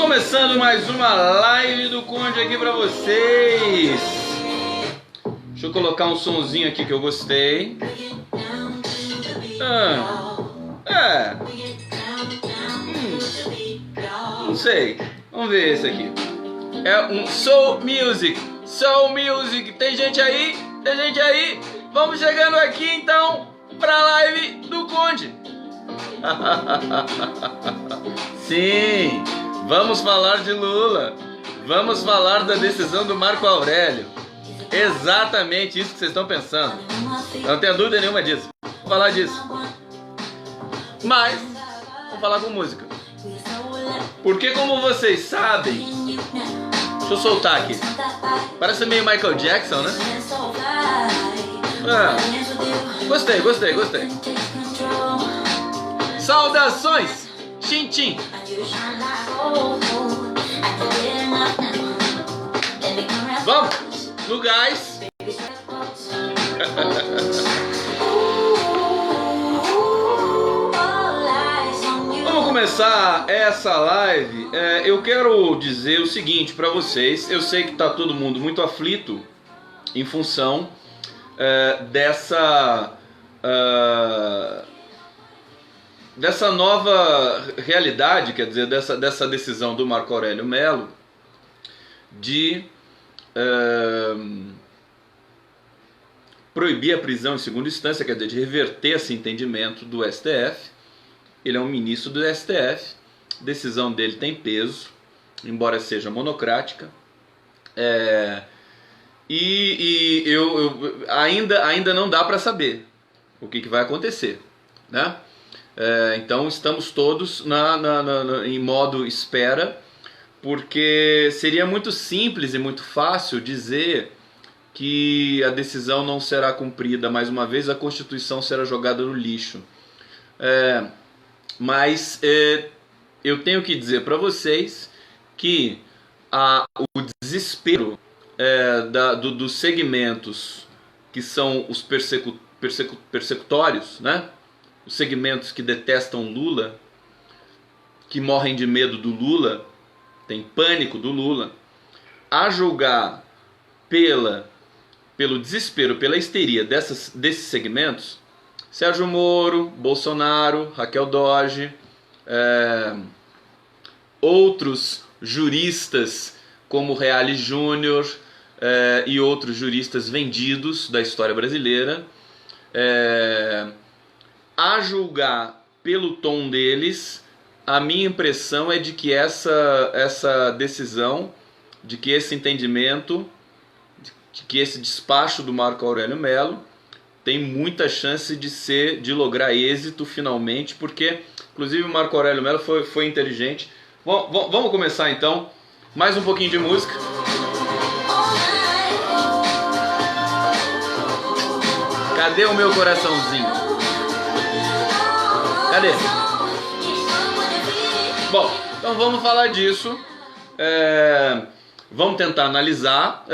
Começando mais uma live do Conde aqui pra vocês. Deixa eu colocar um sonzinho aqui que eu gostei. Não sei. Vamos ver esse aqui. É um Soul Music. Soul Music. Tem gente aí? Tem gente aí? Vamos chegando aqui então pra live do Conde. Sim, vamos falar de Lula. Vamos falar da decisão do Marco Aurélio. Exatamente isso que vocês estão pensando. Não tenho dúvida nenhuma disso. Vamos falar disso. Mas vamos falar com música. Porque como vocês sabem, deixa eu soltar aqui. Parece meio Michael Jackson, né? Gostei. Saudações, Tchim. Vamos no gás. Vamos começar essa live. Eu quero dizer o seguinte para vocês. Eu sei que está todo mundo muito aflito em função dessa nova realidade, quer dizer, dessa decisão do Marco Aurélio Mello de proibir a prisão em segunda instância, quer dizer, de reverter esse entendimento do STF. Ele é um ministro do STF, a decisão dele tem peso, embora seja monocrática, ainda não dá para saber o que vai acontecer, né? Então estamos todos em modo espera, porque seria muito simples e muito fácil dizer que a decisão não será cumprida, mais uma vez a Constituição será jogada no lixo. Mas eu tenho que dizer para vocês que o desespero dos segmentos que são os persecutórios, né? Os segmentos que detestam Lula, que morrem de medo do Lula, tem pânico do Lula, a julgar pelo desespero, pela histeria desses segmentos, Sérgio Moro, Bolsonaro, Raquel Dodge, outros juristas como Reale Júnior e outros juristas vendidos da história brasileira, a julgar pelo tom deles, a minha impressão é de que essa decisão, de que esse entendimento, de que esse despacho do Marco Aurélio Mello tem muita chance de lograr êxito finalmente, porque inclusive o Marco Aurélio Mello foi inteligente. Vamos começar então, mais um pouquinho de música. Cadê o meu coraçãozinho? Cadê? Bom, então vamos falar disso. Vamos tentar analisar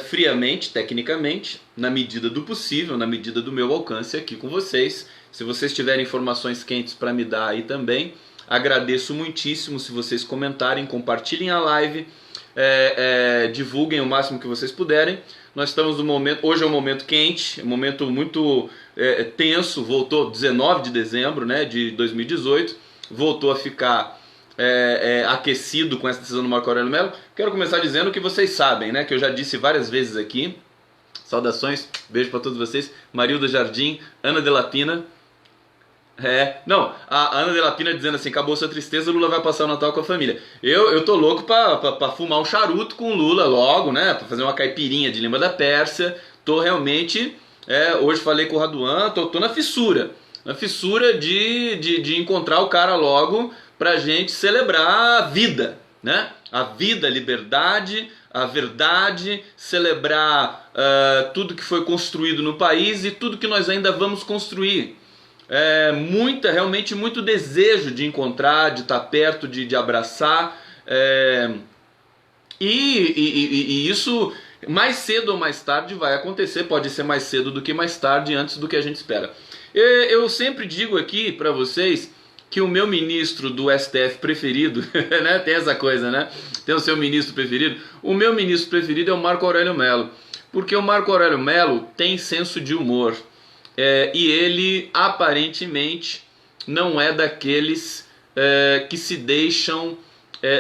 friamente, tecnicamente, na medida do possível, na medida do meu alcance aqui com vocês. Se vocês tiverem informações quentes para me dar aí também, agradeço muitíssimo se vocês comentarem, compartilhem a live, divulguem o máximo que vocês puderem. Nós estamos no momento, hoje é um momento quente, um momento muito tenso, voltou 19 de dezembro, né, de 2018, voltou a ficar aquecido com essa decisão do Marco Aurélio Mello. Quero começar dizendo que vocês sabem, né, que eu já disse várias vezes aqui, saudações, beijo para todos vocês, Marilda Jardim, Ana de Lapina. A Ana de Lapina dizendo assim, acabou sua tristeza, o Lula vai passar o Natal com a família. Eu tô louco pra fumar um charuto com o Lula logo, né? Pra fazer uma caipirinha de língua da Pérsia. Tô realmente, hoje falei com o Raduan, tô na fissura. Na fissura de encontrar o cara logo pra gente celebrar a vida, né? A vida, a liberdade, a verdade, celebrar tudo que foi construído no país e tudo que nós ainda vamos construir. Realmente muito desejo de encontrar, de estar perto, de abraçar, e isso mais cedo ou mais tarde vai acontecer, pode ser mais cedo do que mais tarde, antes do que a gente espera. Eu sempre digo aqui para vocês que o meu ministro do STF preferido, né? Tem essa coisa, né? Tem o seu ministro preferido. O meu ministro preferido é o Marco Aurélio Mello, porque o Marco Aurélio Mello tem senso de humor. E ele aparentemente não é daqueles que se deixam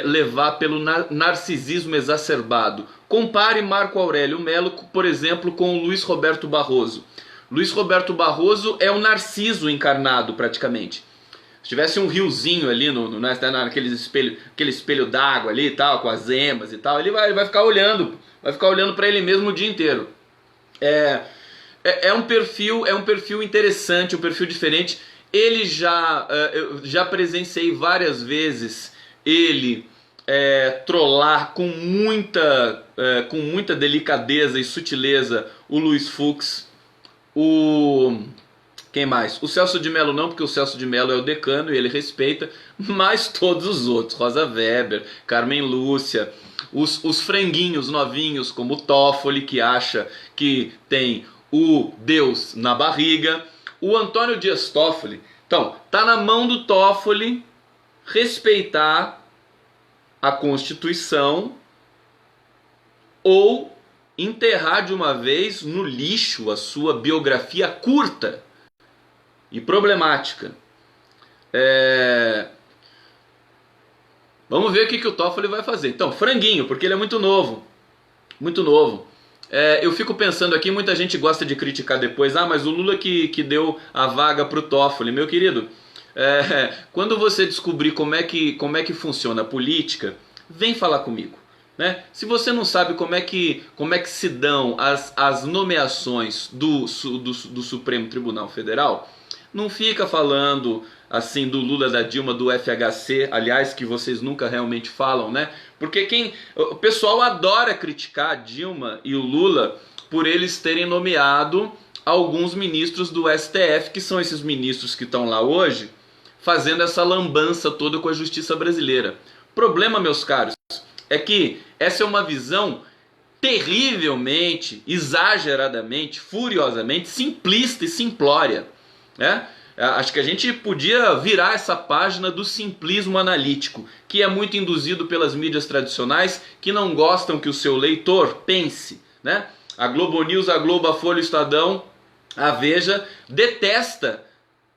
levar pelo narcisismo exacerbado. Compare Marco Aurélio Mello, por exemplo, com o Luiz Roberto Barroso. Luiz Roberto Barroso é o Narciso encarnado, praticamente. Se tivesse um riozinho ali naquele espelho d'água ali e tal, com as emas e tal, ele vai ficar olhando para ele mesmo o dia inteiro. É um perfil interessante, um perfil diferente. Ele eu já presenciei várias vezes ele trollar com muita delicadeza e sutileza o Luiz Fux, quem mais? O Celso de Mello não, porque o Celso de Mello é o decano e ele respeita, mas todos os outros, Rosa Weber, Carmen Lúcia, os franguinhos novinhos como o Toffoli, que acha que tem o Deus na barriga, o Antônio Dias Toffoli. Então, tá na mão do Toffoli respeitar a Constituição ou enterrar de uma vez no lixo a sua biografia curta e problemática. Vamos ver o que o Toffoli vai fazer. Então, franguinho, porque ele é muito novo. Muito novo. Eu fico pensando aqui, muita gente gosta de criticar depois, mas o Lula que deu a vaga pro Toffoli. Meu querido, quando você descobrir como é que funciona a política, vem falar comigo. Né? Se você não sabe como é que se dão as nomeações do Supremo Tribunal Federal, não fica falando assim do Lula, da Dilma, do FHC, aliás, que vocês nunca realmente falam, né? Porque o pessoal adora criticar a Dilma e o Lula por eles terem nomeado alguns ministros do STF, que são esses ministros que estão lá hoje, fazendo essa lambança toda com a justiça brasileira. O problema, meus caros, é que essa é uma visão terrivelmente, exageradamente, furiosamente simplista e simplória, né? Acho que a gente podia virar essa página do simplismo analítico, que é muito induzido pelas mídias tradicionais, que não gostam que o seu leitor pense, né? A Globo News, a Globo, a Folha, o Estadão, a Veja, detesta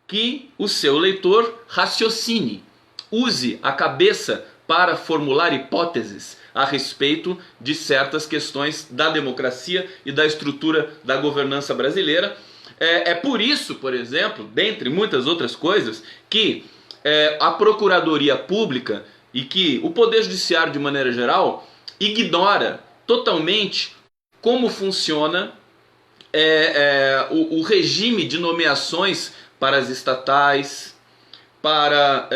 que o seu leitor raciocine, use a cabeça para formular hipóteses a respeito de certas questões da democracia e da estrutura da governança brasileira. É por isso, por exemplo, dentre muitas outras coisas, que a Procuradoria Pública e que o Poder Judiciário, de maneira geral, ignora totalmente como funciona o regime de nomeações para as estatais, para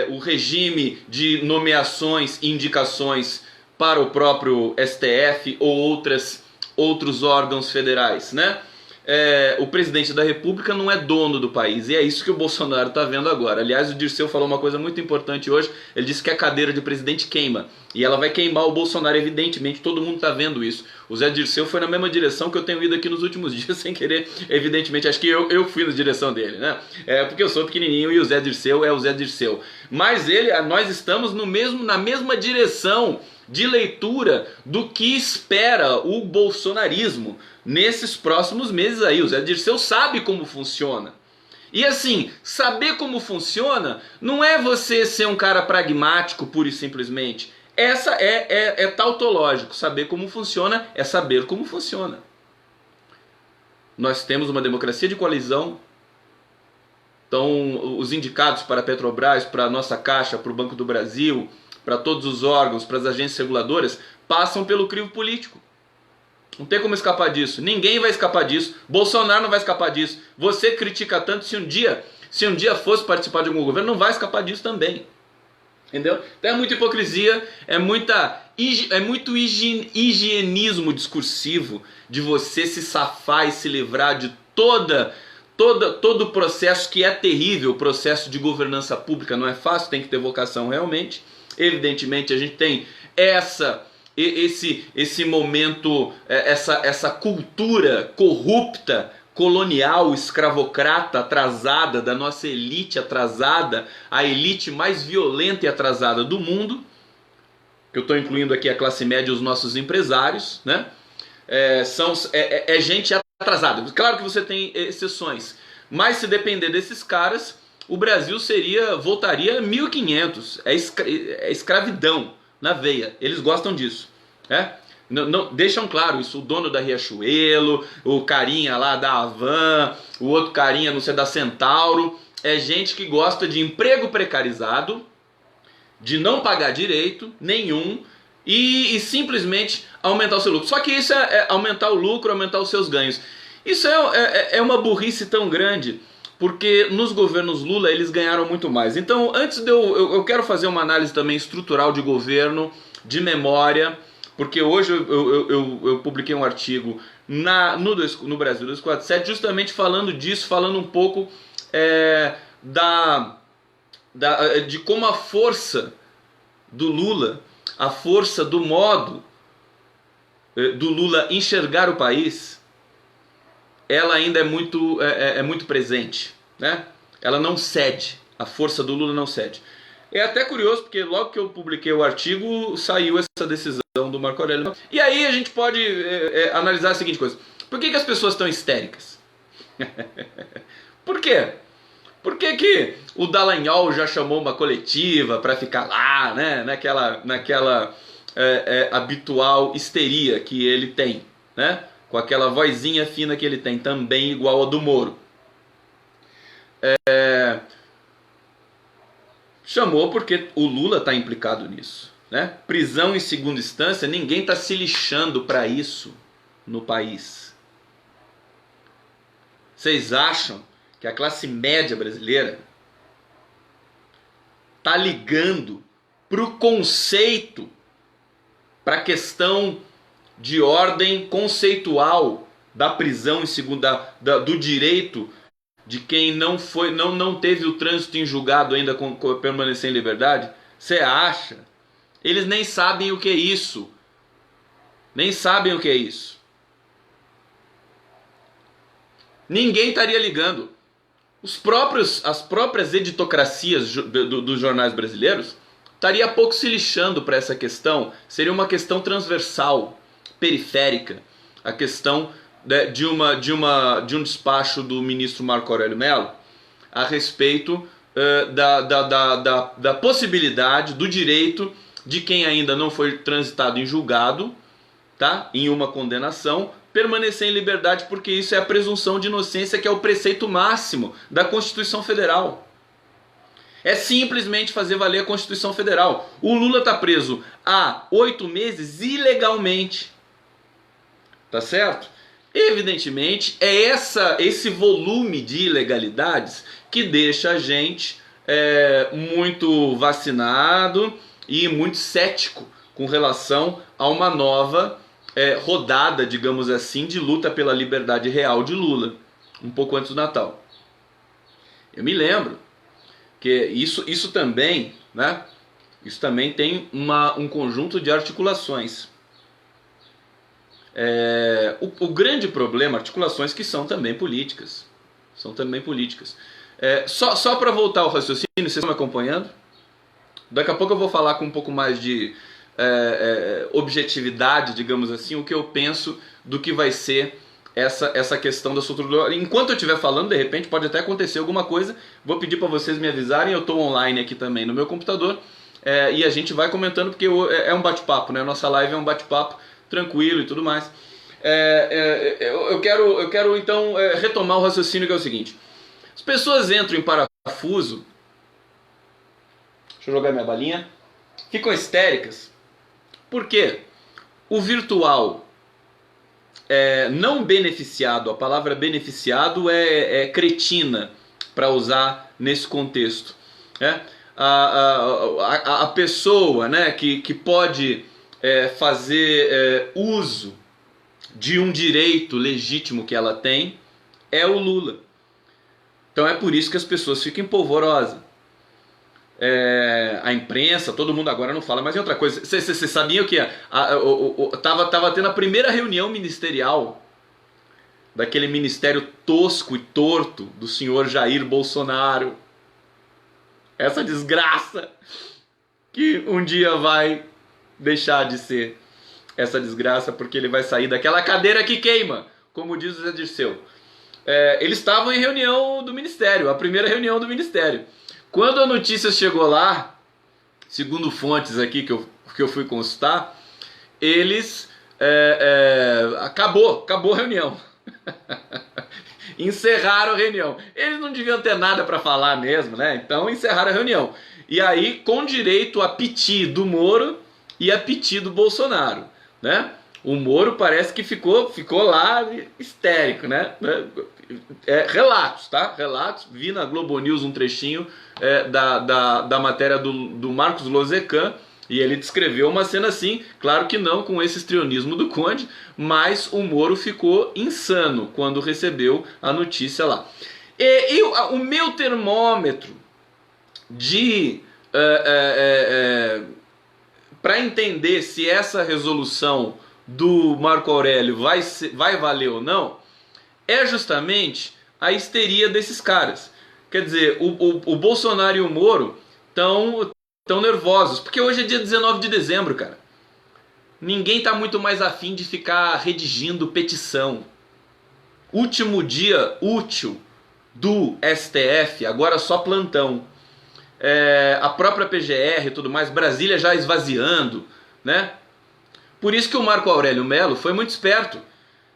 o regime de nomeações e indicações para o próprio STF ou outros órgãos federais, né? O presidente da República não é dono do país, e é isso que o Bolsonaro está vendo agora. Aliás, o Dirceu falou uma coisa muito importante hoje. Ele disse que a cadeira de presidente queima, e ela vai queimar o Bolsonaro, evidentemente, todo mundo está vendo isso. O Zé Dirceu foi na mesma direção que eu tenho ido aqui nos últimos dias, sem querer, evidentemente. Acho que eu fui na direção dele, né? Porque eu sou pequenininho e o Zé Dirceu é o Zé Dirceu. Mas nós estamos na mesma direção de leitura do que espera o bolsonarismo nesses próximos meses aí. O Zé Dirceu sabe como funciona. E assim, saber como funciona não é você ser um cara pragmático pura e simplesmente. Essa é tautológico. Saber como funciona é saber como funciona. Nós temos uma democracia de coalizão. Então, os indicados para a Petrobras, para a nossa Caixa, para o Banco do Brasil, para todos os órgãos, para as agências reguladoras, passam pelo crivo político. Não tem como escapar disso. Ninguém vai escapar disso. Bolsonaro não vai escapar disso. Você critica tanto, se um dia fosse participar de algum governo, não vai escapar disso também. Entendeu? Então é muita hipocrisia, é muito higienismo discursivo de você se safar e se livrar de todo o processo que é terrível. O processo de governança pública não é fácil, tem que ter vocação realmente. Evidentemente a gente tem esse momento, essa cultura corrupta colonial, escravocrata, atrasada, da nossa elite atrasada, a elite mais violenta e atrasada do mundo, que eu estou incluindo aqui a classe média e os nossos empresários, né? É gente atrasada. Claro que você tem exceções, mas se depender desses caras, o Brasil voltaria a 1500. É escravidão na veia. Eles gostam disso, né? Não, deixam claro isso, o dono da Riachuelo, o carinha lá da Havan, o outro carinha, não sei, da Centauro, é gente que gosta de emprego precarizado, de não pagar direito nenhum e simplesmente aumentar o seu lucro. Só que isso é aumentar o lucro, aumentar os seus ganhos. Isso é uma burrice tão grande, porque nos governos Lula eles ganharam muito mais. Então, antes de eu quero fazer uma análise também estrutural de governo, de memória, porque hoje eu publiquei um artigo no Brasil 247 justamente falando disso, falando um pouco de como a força do Lula, a força do modo do Lula enxergar o país, ela ainda é muito presente, né? Ela não cede, a força do Lula não cede. É até curioso, porque logo que eu publiquei o artigo, saiu essa decisão do Marco Aurélio. E aí a gente pode analisar a seguinte coisa. Por que as pessoas estão histéricas? Por quê? Por que o Dallagnol já chamou uma coletiva para ficar lá, né, naquela habitual histeria que ele tem, né? Com aquela vozinha fina que ele tem, também igual a do Moro. Chamou porque o Lula está implicado nisso, né? Prisão em segunda instância, ninguém está se lixando para isso no país. Vocês acham que a classe média brasileira está ligando para o conceito, para a questão de ordem conceitual da prisão em segunda, do direito de quem não teve o trânsito em julgado ainda com permanecer em liberdade? Você acha? Eles nem sabem o que é isso. Nem sabem o que é isso. Ninguém estaria ligando. As próprias editocracias dos jornais brasileiros estaria pouco se lixando para essa questão. Seria uma questão transversal, periférica. A questão de um despacho do ministro Marco Aurélio Mello a respeito da possibilidade, do direito de quem ainda não foi transitado em julgado, tá? Em uma condenação, permanecer em liberdade, porque isso é a presunção de inocência, que é o preceito máximo da Constituição Federal. É simplesmente fazer valer a Constituição Federal. O Lula está preso há 8 meses ilegalmente. Tá certo? Evidentemente, é esse volume de ilegalidades que deixa a gente muito vacinado e muito cético com relação a uma nova rodada, digamos assim, de luta pela liberdade real de Lula, um pouco antes do Natal. Eu me lembro que isso também, né? Isso também tem um conjunto de articulações. O grande problema, articulações que são também políticas. Só para voltar ao raciocínio, vocês estão me acompanhando? Daqui a pouco eu vou falar com um pouco mais de objetividade, digamos assim, o que eu penso do que vai ser essa questão da estrutura. Enquanto eu estiver falando, de repente pode até acontecer alguma coisa. Vou pedir para vocês me avisarem. Eu estou online aqui também no meu computador, e a gente vai comentando, porque é um bate-papo, né? A nossa live é um bate-papo tranquilo e tudo mais. Eu quero então retomar o raciocínio, que é o seguinte: as pessoas entram em parafuso, deixa eu jogar minha balinha, ficam histéricas, porque o virtual não beneficiado, a palavra beneficiado é cretina para usar nesse contexto, né? A pessoa, né, que pode fazer uso de um direito legítimo que ela tem é o Lula. Então é por isso que as pessoas ficam polvorosas. A imprensa, todo mundo agora não fala mais em outra coisa. Vocês sabiam que tava tendo a primeira reunião ministerial daquele ministério tosco e torto do senhor Jair Bolsonaro. Essa desgraça que um dia vai deixar de ser essa desgraça, porque ele vai sair daquela cadeira que queima, como diz o Zé Dirceu. Eles estavam em reunião do ministério, a primeira reunião do ministério. Quando a notícia chegou lá, segundo fontes aqui que eu fui consultar, eles... acabou a reunião. Encerraram a reunião. Eles não deviam ter nada para falar mesmo, né? Então encerraram a reunião. E aí, com direito a piti do Moro e a piti do Bolsonaro, né? O Moro parece que ficou lá histérico, né? Relatos, tá? Relatos. Vi na Globo News um trechinho da matéria do Marcos Lozecan, e ele descreveu uma cena assim, claro que não com esse histrionismo do Conde, mas o Moro ficou insano quando recebeu a notícia lá. E o meu termômetro para entender se essa resolução do Marco Aurélio vai valer ou não, é justamente a histeria desses caras. Quer dizer, o Bolsonaro e o Moro estão nervosos, porque hoje é dia 19 de dezembro, cara. Ninguém tá muito mais afim de ficar redigindo petição. Último dia útil do STF, agora só plantão. A própria PGR e tudo mais, Brasília já esvaziando, né? Por isso que o Marco Aurélio Mello foi muito esperto.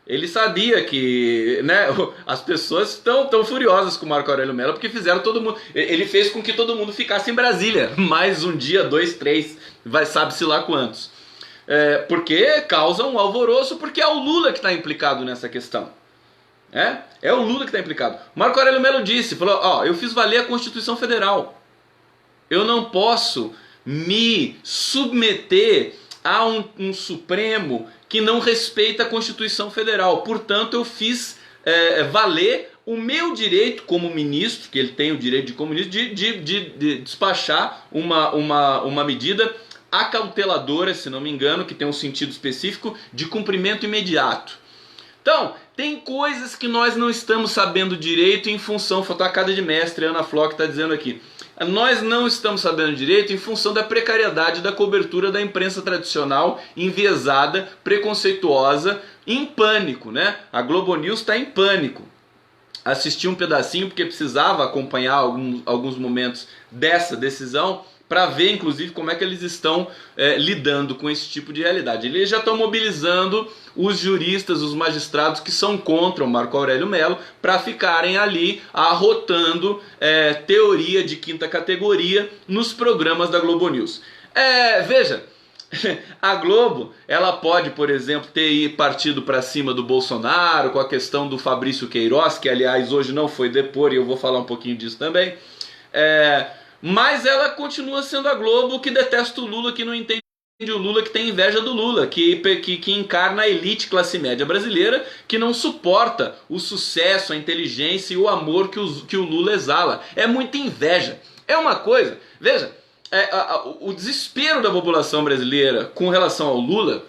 Ele sabia que, né, as pessoas estão furiosas com o Marco Aurélio Mello, porque fizeram todo mundo... Ele fez com que todo mundo ficasse em Brasília. Mais um dia, 2, 3, sabe-se lá quantos. Porque causa um alvoroço, porque é o Lula que está implicado nessa questão. É o Lula que está implicado. Marco Aurélio Mello falou, eu fiz valer a Constituição Federal. Eu não posso me submeter a um Supremo que não respeita a Constituição Federal. Portanto, eu fiz valer o meu direito como ministro, que ele tem o direito de como ministro, de despachar uma medida acauteladora, se não me engano, que tem um sentido específico, de cumprimento imediato. Então, tem coisas que nós não estamos sabendo direito em função, fotocada de mestre, Ana Flock está dizendo aqui. Nós não estamos sabendo direito em função da precariedade da cobertura da imprensa tradicional, enviesada, preconceituosa, em pânico, né? A Globo News está em pânico. Assisti um pedacinho porque precisava acompanhar alguns momentos dessa decisão para ver, inclusive, como é que eles estão lidando com esse tipo de realidade. Eles já estão mobilizando os juristas, os magistrados que são contra o Marco Aurélio Mello para ficarem ali arrotando teoria de quinta categoria nos programas da Globo News. Veja, a Globo, ela pode, por exemplo, ter partido para cima do Bolsonaro com a questão do Fabrício Queiroz, que aliás hoje não foi depor, e eu vou falar um pouquinho disso também. Mas ela continua sendo a Globo que detesta o Lula, que não entende o Lula, que tem inveja do Lula, que encarna a elite classe média brasileira, que não suporta o sucesso, a inteligência e o amor que o Lula exala. É muita inveja. É uma coisa, veja, o desespero da população brasileira com relação ao Lula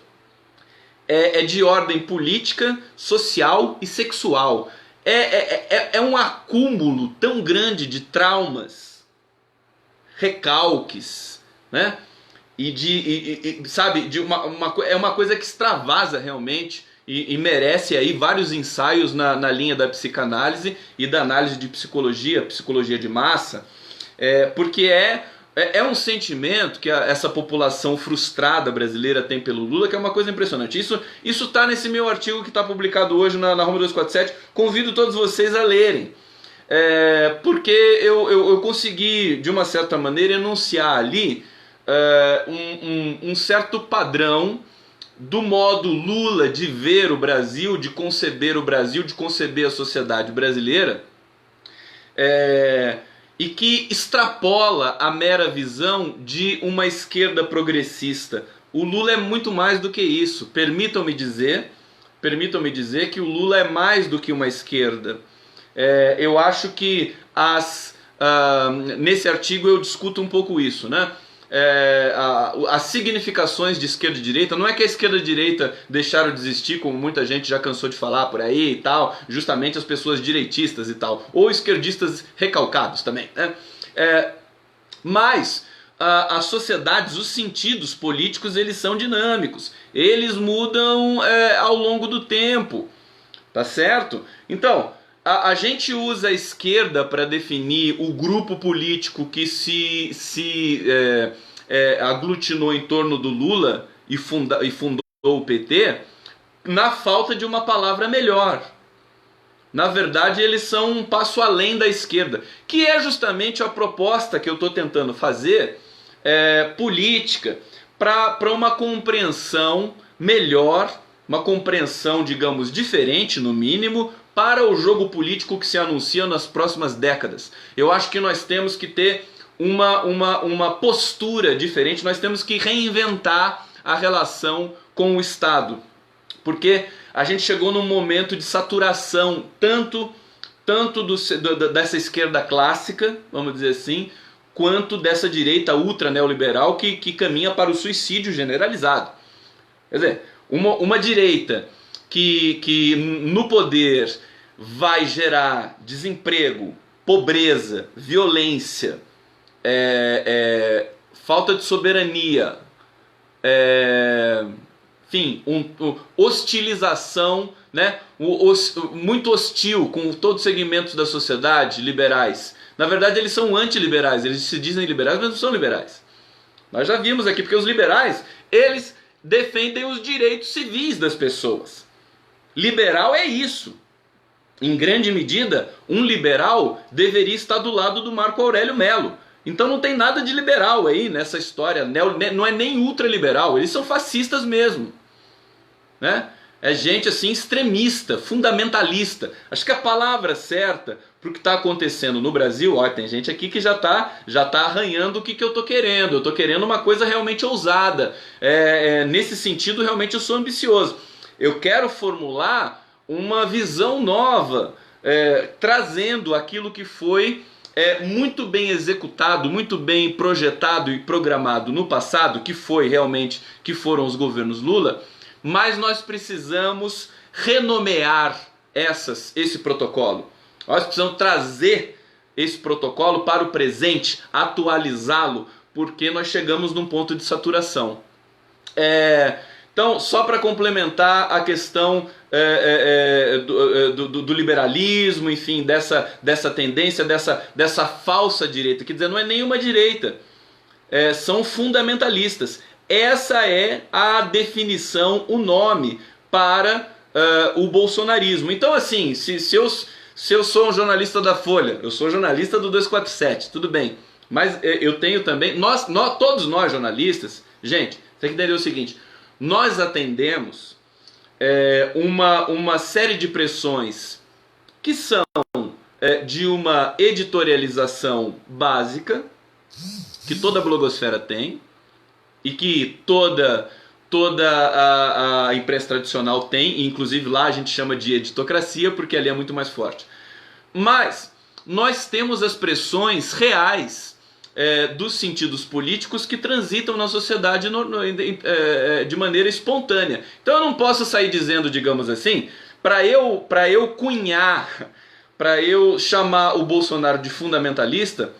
é de ordem política, social e sexual. É um acúmulo tão grande de traumas, recalques, né? Sabe, é uma coisa que extravasa realmente e merece aí vários ensaios na linha da psicanálise e da análise de psicologia de massa, porque é um sentimento que essa população frustrada brasileira tem pelo Lula, que é uma coisa impressionante. Isso está nesse meu artigo que está publicado hoje na Roma 247. Convido todos vocês a lerem. Porque eu consegui, de uma certa maneira, enunciar ali um certo padrão do modo Lula de ver o Brasil, de conceber o Brasil, de conceber a sociedade brasileira, e que extrapola a mera visão de uma esquerda progressista. O Lula é muito mais do que isso. Permitam-me dizer que o Lula é mais do que uma esquerda. Eu acho que nesse artigo eu discuto um pouco isso, né? as significações de esquerda e direita. Não é que a esquerda e a direita deixaram de existir, como muita gente já cansou de falar por aí e tal, justamente as pessoas direitistas e tal, ou esquerdistas recalcados também, né? Mas as sociedades, os sentidos políticos, eles são dinâmicos, eles mudam ao longo do tempo, tá certo? Então, a gente usa a esquerda para definir o grupo político que se aglutinou em torno do Lula e fundou o PT, na falta de uma palavra melhor. Na verdade, eles são um passo além da esquerda, que é justamente a proposta que eu estou tentando fazer política para uma compreensão melhor, uma compreensão, digamos, diferente no mínimo, para o jogo político que se anuncia nas próximas décadas. Eu acho que nós temos que ter uma postura diferente, nós temos que reinventar a relação com o Estado, porque a gente chegou num momento de saturação tanto dessa esquerda clássica, vamos dizer assim, quanto dessa direita ultra neoliberal que caminha para o suicídio generalizado. Quer dizer, uma direita que no poder vai gerar desemprego, pobreza, violência, falta de soberania, enfim, hostilização, né? Muito hostil com todos os segmentos da sociedade, liberais. Na verdade, eles são antiliberais, eles se dizem liberais, mas não são liberais. Nós já vimos aqui, porque os liberais, eles defendem os direitos civis das pessoas. Liberal é isso. Em grande medida, um liberal deveria estar do lado do Marco Aurélio Melo. Então não tem nada de liberal aí nessa história, não é nem ultraliberal, eles são fascistas mesmo, né? É gente assim extremista, fundamentalista. Acho que a palavra certa para o que está acontecendo no Brasil, ó, tem gente aqui que já tá arranhando o que eu tô querendo. Eu tô querendo uma coisa realmente ousada. Nesse sentido, realmente eu sou ambicioso. Eu quero formular uma visão nova, trazendo aquilo que foi muito bem executado, muito bem projetado e programado no passado, que foram os governos Lula, mas nós precisamos renomear esse protocolo. Nós precisamos trazer esse protocolo para o presente, atualizá-lo, porque nós chegamos num ponto de saturação. Então, só para complementar a questão do liberalismo, enfim, dessa tendência, dessa falsa direita, quer dizer, não é nenhuma direita, são fundamentalistas. Essa é a definição, o nome para o bolsonarismo. Então, assim, se eu sou um jornalista da Folha, eu sou jornalista do 247, tudo bem, mas eu tenho também, todos nós jornalistas, gente, tem que entender o seguinte: nós atendemos uma série de pressões que são de uma editorialização básica, que toda a blogosfera tem, e que toda a imprensa tradicional tem, e inclusive lá a gente chama de editocracia, porque ali é muito mais forte. Mas nós temos as pressões reais dos sentidos políticos que transitam na sociedade de maneira espontânea. Então eu não posso sair dizendo, digamos assim, para eu cunhar, para eu chamar o Bolsonaro de fundamentalista,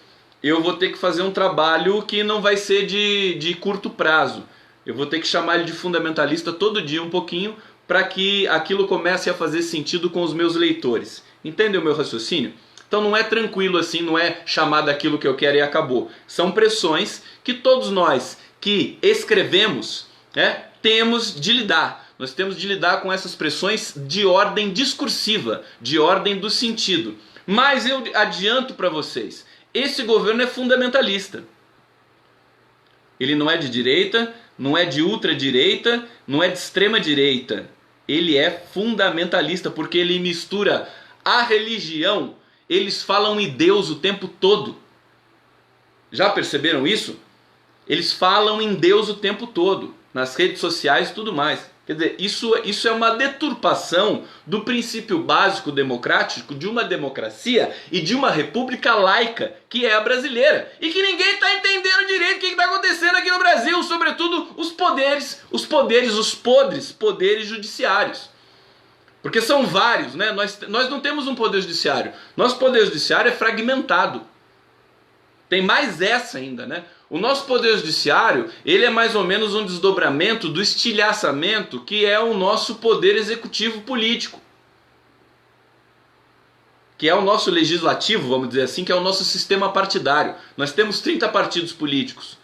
eu vou ter que fazer um trabalho que não vai ser de curto prazo. Eu vou ter que chamar ele de fundamentalista todo dia um pouquinho, para que aquilo comece a fazer sentido com os meus leitores. Entende o meu raciocínio? Então não é tranquilo assim, não é chamar daquilo que eu quero e acabou. São pressões que todos nós que escrevemos temos de lidar. Nós temos de lidar com essas pressões de ordem discursiva, de ordem do sentido. Mas eu adianto para vocês, esse governo é fundamentalista. Ele não é de direita, não é de ultradireita, não é de extrema direita. Ele é fundamentalista porque ele mistura a religião. Eles falam em Deus o tempo todo. Já perceberam isso? Eles falam em Deus o tempo todo, nas redes sociais e tudo mais. Quer dizer, isso é uma deturpação do princípio básico democrático de uma democracia e de uma república laica, que é a brasileira. E que ninguém está entendendo direito o que está acontecendo os podres poderes judiciários. Porque são vários, né? Nós não temos um poder judiciário. Nosso poder judiciário é fragmentado. Tem mais essa ainda, né? O nosso poder judiciário, ele é mais ou menos um desdobramento do estilhaçamento que é o nosso poder executivo político. Que é o nosso legislativo, vamos dizer assim, que é o nosso sistema partidário. Nós temos 30 partidos políticos,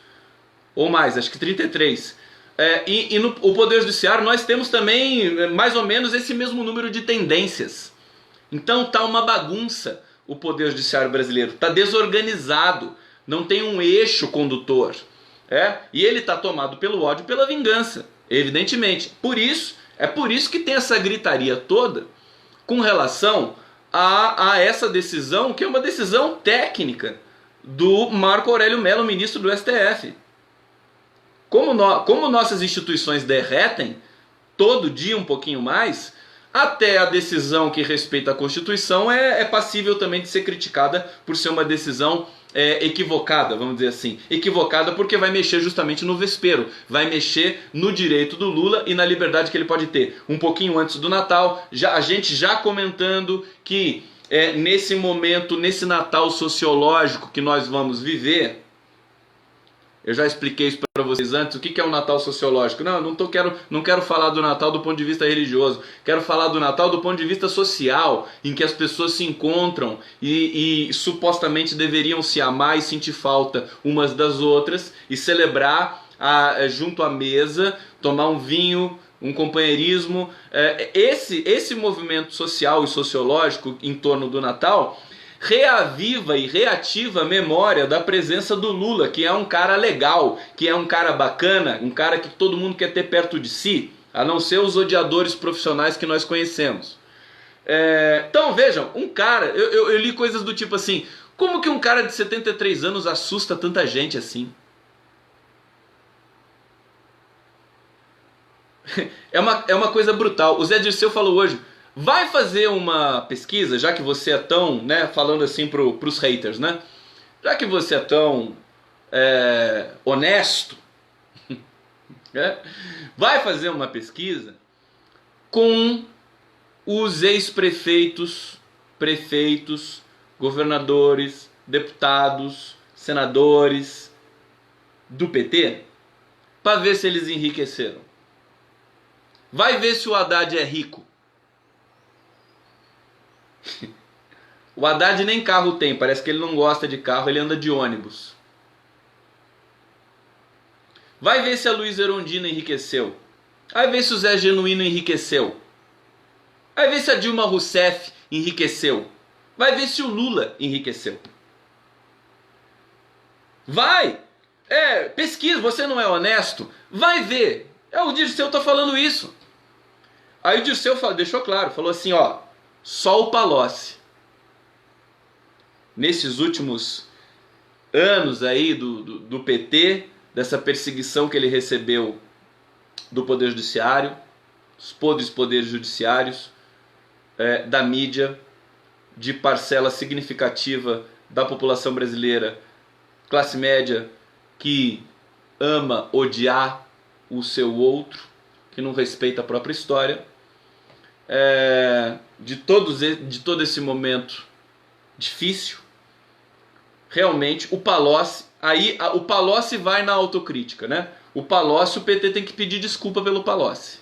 ou mais, acho que 33. E no o Poder Judiciário nós temos também mais ou menos esse mesmo número de tendências. Então tá uma bagunça o Poder Judiciário brasileiro, tá desorganizado, não tem um eixo condutor. E ele tá tomado pelo ódio e pela vingança, evidentemente. É por isso que tem essa gritaria toda com relação a essa decisão, que é uma decisão técnica do Marco Aurélio Mello, ministro do STF. Como nossas instituições derretem, todo dia um pouquinho mais, até a decisão que respeita a Constituição é passível também de ser criticada por ser uma decisão equivocada, vamos dizer assim. Equivocada porque vai mexer justamente no vespeiro, vai mexer no direito do Lula e na liberdade que ele pode ter. Um pouquinho antes do Natal, a gente já comentando que nesse momento, nesse Natal sociológico que nós vamos viver, eu já expliquei isso para vocês antes, o que é o Natal sociológico. Não quero falar do Natal do ponto de vista religioso, quero falar do Natal do ponto de vista social, em que as pessoas se encontram e supostamente deveriam se amar e sentir falta umas das outras e celebrar junto à mesa, tomar um vinho, um companheirismo. Esse movimento social e sociológico em torno do Natal reaviva e reativa a memória da presença do Lula, que é um cara legal, que é um cara bacana, um cara que todo mundo quer ter perto de si, a não ser os odiadores profissionais que nós conhecemos. Então vejam, um cara, eu li coisas do tipo assim, como que um cara de 73 anos assusta tanta gente assim? É uma coisa brutal. O Zé Dirceu falou hoje, vai fazer uma pesquisa, já que você é tão, né, falando assim pros haters, né? Já que você é tão honesto, vai fazer uma pesquisa com os ex-prefeitos, prefeitos, governadores, deputados, senadores do PT, para ver se eles enriqueceram. Vai ver se o Haddad é rico. O Haddad nem carro tem, parece que ele não gosta de carro, ele anda de ônibus. Vai ver se a Luíza Erundina enriqueceu. Vai ver se o Zé Genuíno enriqueceu. Vai ver se a Dilma Rousseff enriqueceu. Vai ver se o Lula enriqueceu. Vai! Pesquisa, você não é honesto? Vai ver. O Dirceu tá falando isso. Aí o Dirceu deixou claro, falou assim, só o Palocci. Nesses últimos anos aí do PT, dessa perseguição que ele recebeu do Poder Judiciário, dos podres poderes judiciários, da mídia, de parcela significativa da população brasileira, classe média, que ama odiar o seu outro, que não respeita a própria história, de todo esse momento difícil, realmente o Palocci, o Palocci vai na autocrítica, né? O PT tem que pedir desculpa pelo Palocci.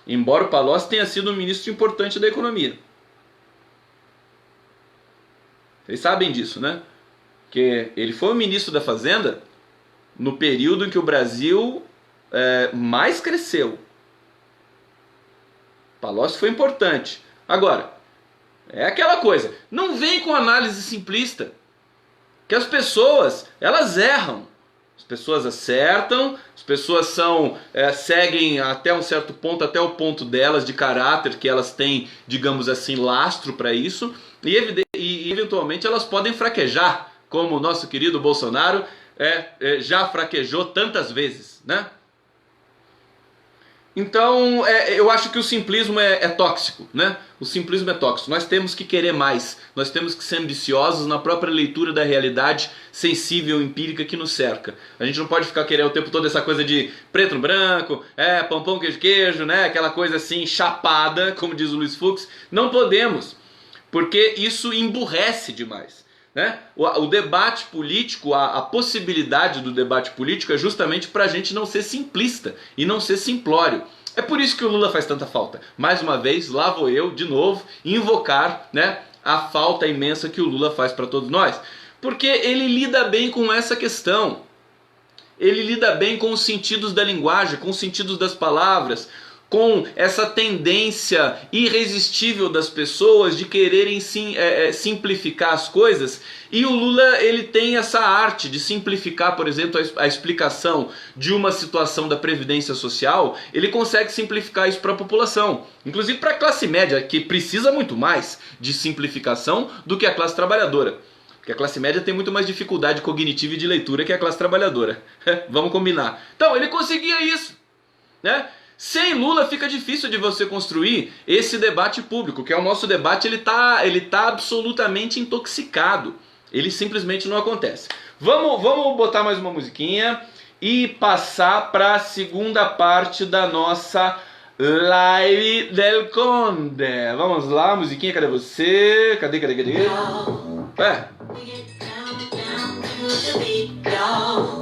Embora o Palocci tenha sido um ministro importante da economia. Vocês sabem disso, né? Que ele foi o ministro da Fazenda no período em que o Brasil mais cresceu. Palocci foi importante. Agora, é aquela coisa, não vem com análise simplista, que as pessoas, elas erram. As pessoas acertam, as pessoas seguem até um certo ponto, até o ponto delas de caráter, que elas têm, digamos assim, lastro para isso, e eventualmente elas podem fraquejar, como o nosso querido Bolsonaro já fraquejou tantas vezes, né? Então, eu acho que o simplismo é tóxico, né? O simplismo é tóxico. Nós temos que querer mais, nós temos que ser ambiciosos na própria leitura da realidade sensível, empírica que nos cerca. A gente não pode ficar querendo o tempo todo essa coisa de preto no branco, pão, pão, queijo, queijo, né? Aquela coisa assim, chapada, como diz o Luiz Fux. Não podemos, porque isso emburrece demais. Né? O debate político, a possibilidade do debate político é justamente para a gente não ser simplista e não ser simplório. É por isso que o Lula faz tanta falta. Mais uma vez, lá vou eu, de novo, invocar, né, a falta imensa que o Lula faz para todos nós. Porque ele lida bem com essa questão. Ele lida bem com os sentidos da linguagem, com os sentidos das palavras, com essa tendência irresistível das pessoas de quererem simplificar as coisas. E o Lula, ele tem essa arte de simplificar, por exemplo, a explicação de uma situação da Previdência Social. Ele consegue simplificar isso para a população, inclusive para a classe média, que precisa muito mais de simplificação do que a classe trabalhadora. Porque a classe média tem muito mais dificuldade cognitiva e de leitura que a classe trabalhadora. Vamos combinar. Então, ele conseguia isso, né? Sem Lula fica difícil de você construir esse debate público, que é o nosso debate, ele tá absolutamente intoxicado. Ele simplesmente não acontece. Vamos botar mais uma musiquinha e passar para a segunda parte da nossa live del Conde. Vamos lá, musiquinha, cadê você? Cadê?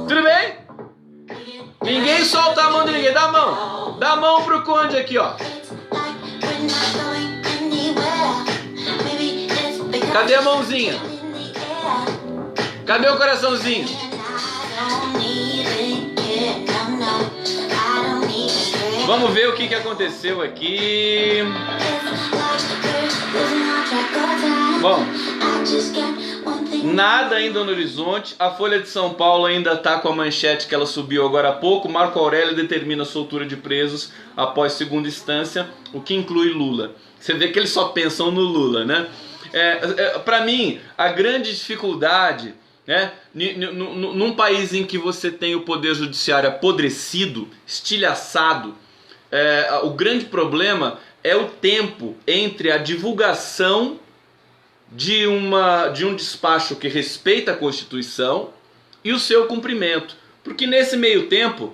Tudo bem? Ninguém solta a mão de ninguém, dá a mão. Dá a mão pro Conde aqui, ó. Cadê a mãozinha? Cadê o coraçãozinho? Vamos ver o que aconteceu aqui. Bom, nada ainda no horizonte. A Folha de São Paulo ainda está com a manchete que ela subiu agora há pouco. Marco Aurélio determina a soltura de presos após segunda instância, o que inclui Lula. Você vê que eles só pensam no Lula, né? Para mim, a grande dificuldade, né, num país em que você tem o poder judiciário apodrecido, estilhaçado, o grande problema é o tempo entre a divulgação de um despacho que respeita a Constituição e o seu cumprimento. Porque nesse meio tempo,